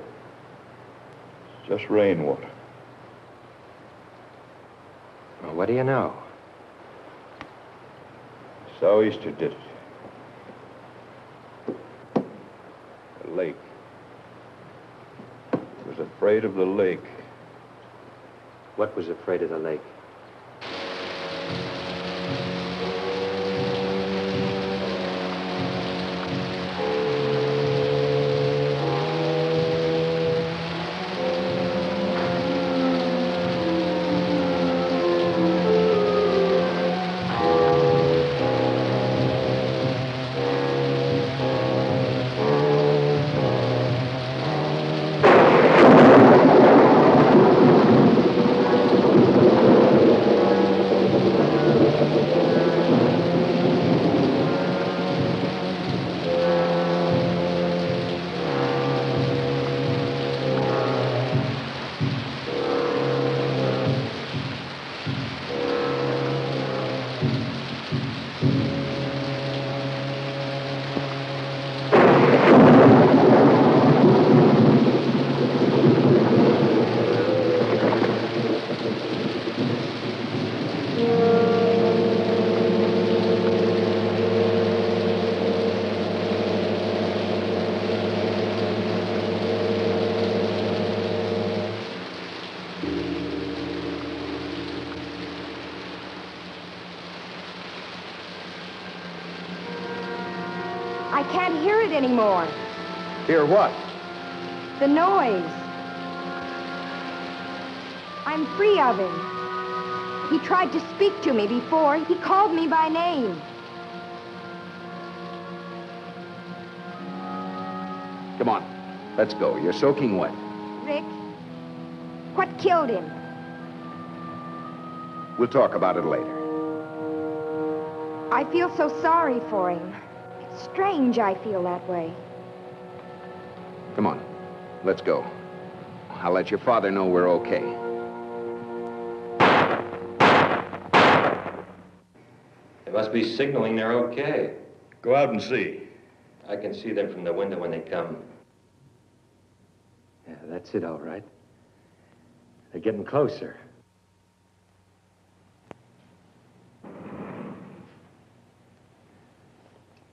It's just rainwater. Well, what do you know? Sou'easter did it. The lake. He was afraid of the lake. What was afraid of the lake? I can't hear it anymore. Hear what? The noise. I'm free of him. He tried to speak to me before. He called me by name. Come on. Let's go. You're soaking wet. Rick, what killed him? We'll talk about it later. I feel so sorry for him. It's strange I feel that way. Come on. Let's go. I'll let your father know we're okay. They must be signaling they're okay. Go out and see. I can see them from the window when they come. Yeah, that's it, all right. They're getting closer.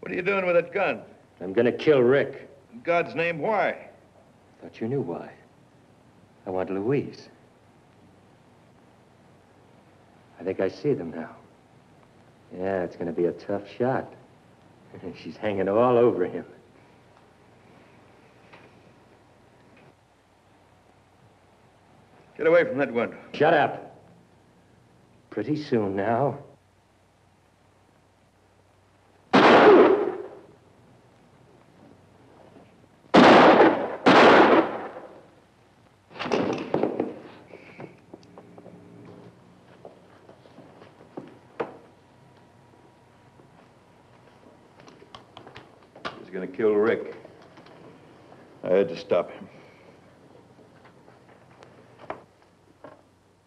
What are you doing with that gun? I'm gonna kill Rick. In God's name, why? Thought you knew why. I want Louise. I think I see them now. Yeah, it's gonna be a tough shot. She's hanging all over him. Get away from that window. Shut up. Pretty soon now. He's gonna kill Rick. I had to stop him.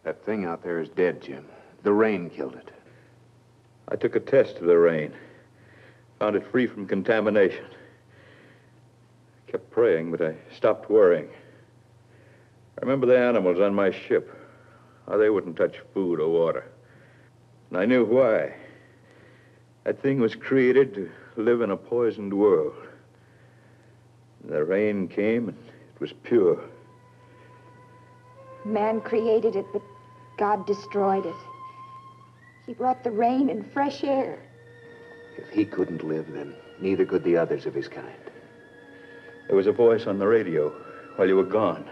That thing out there is dead, Jim. The rain killed it. I took a test of the rain. Found it free from contamination. I kept praying, but I stopped worrying. I remember the animals on my ship. How they wouldn't touch food or water. And I knew why. That thing was created to live in a poisoned world. The rain came and it was pure. Man created it, but God destroyed it. He brought the rain and fresh air. If he couldn't live, then neither could the others of his kind. There was a voice on the radio while you were gone.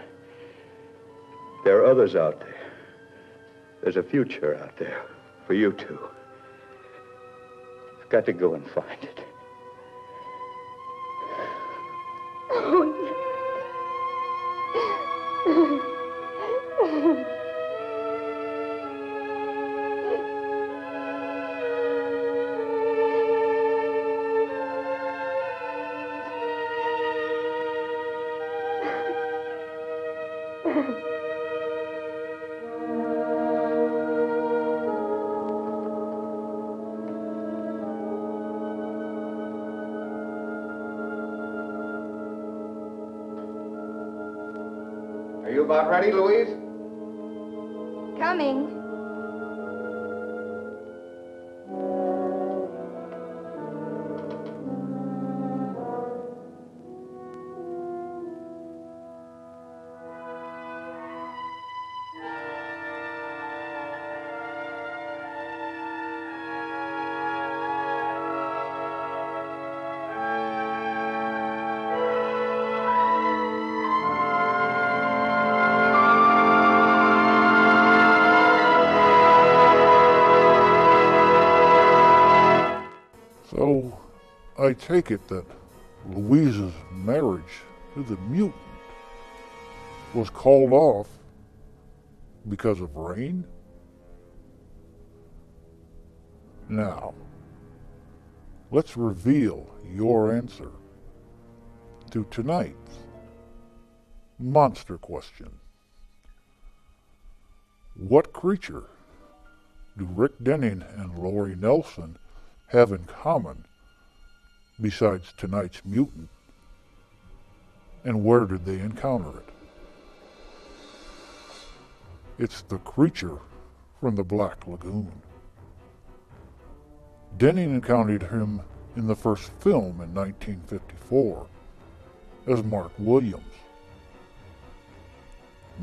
There are others out there. There's a future out there for you two. I've got to go and find it. Are you about ready, Louise? Coming. So, I take it that Louise's marriage to the mutant was called off because of rain? Now, let's reveal your answer to tonight's monster question. What creature do Rick Denning and Lori Nelson have in common besides tonight's mutant? And where did they encounter it? It's the creature from the Black Lagoon. Denning encountered him in the first film in 1954 as Mark Williams.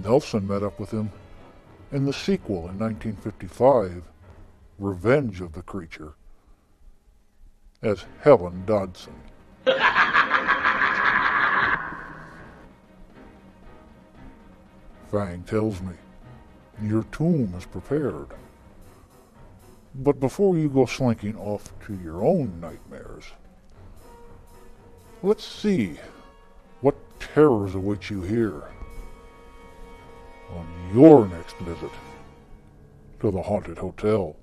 Nelson met up with him in the sequel in 1955, Revenge of the Creature, as Helen Dodson. Fang tells me your tomb is prepared. But before you go slinking off to your own nightmares, let's see what terrors await you here on your next visit to the Haunted Hotel.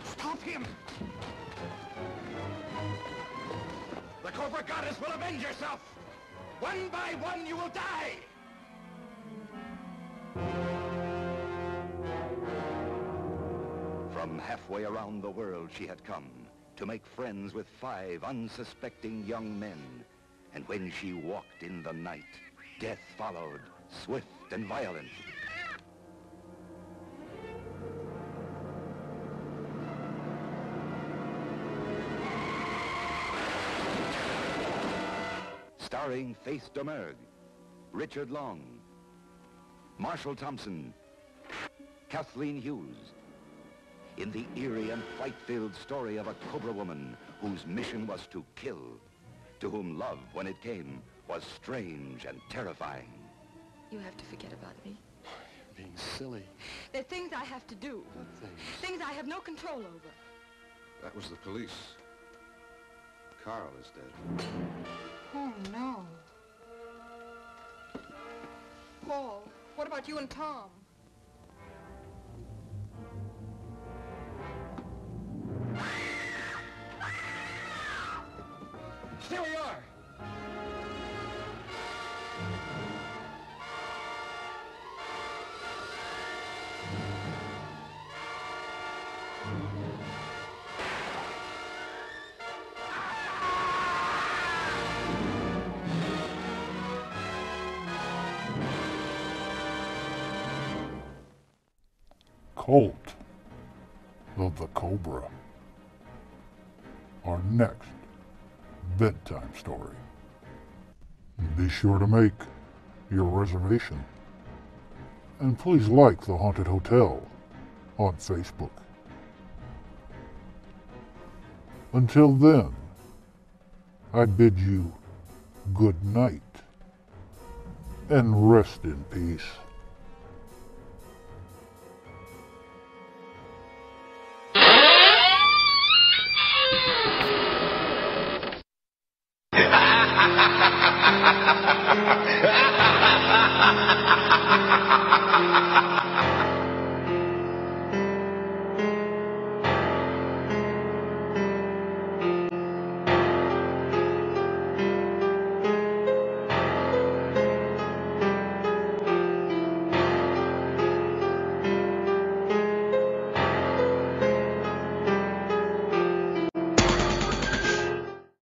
Stop him! The Cobra Goddess will avenge herself! One by one, you will die! From halfway around the world she had come to make friends with 5 unsuspecting young men. And when she walked in the night, death followed, swift and violent. Starring Faith Domergue, Richard Long, Marshall Thompson, Kathleen Hughes, in the eerie and fright-filled story of a Cobra woman whose mission was to kill, to whom love, when it came, was strange and terrifying. You have to forget about me. Being silly. There are things I have to do. Things I have no control over. That was the police. Carl is dead. Oh, no. Paul, what about you and Tom? Here we are. Cult of the Cobra. Our next bedtime story. Be sure to make your reservation. And please like the Haunted Hotel on Facebook. Until then, I bid you good night and rest in peace.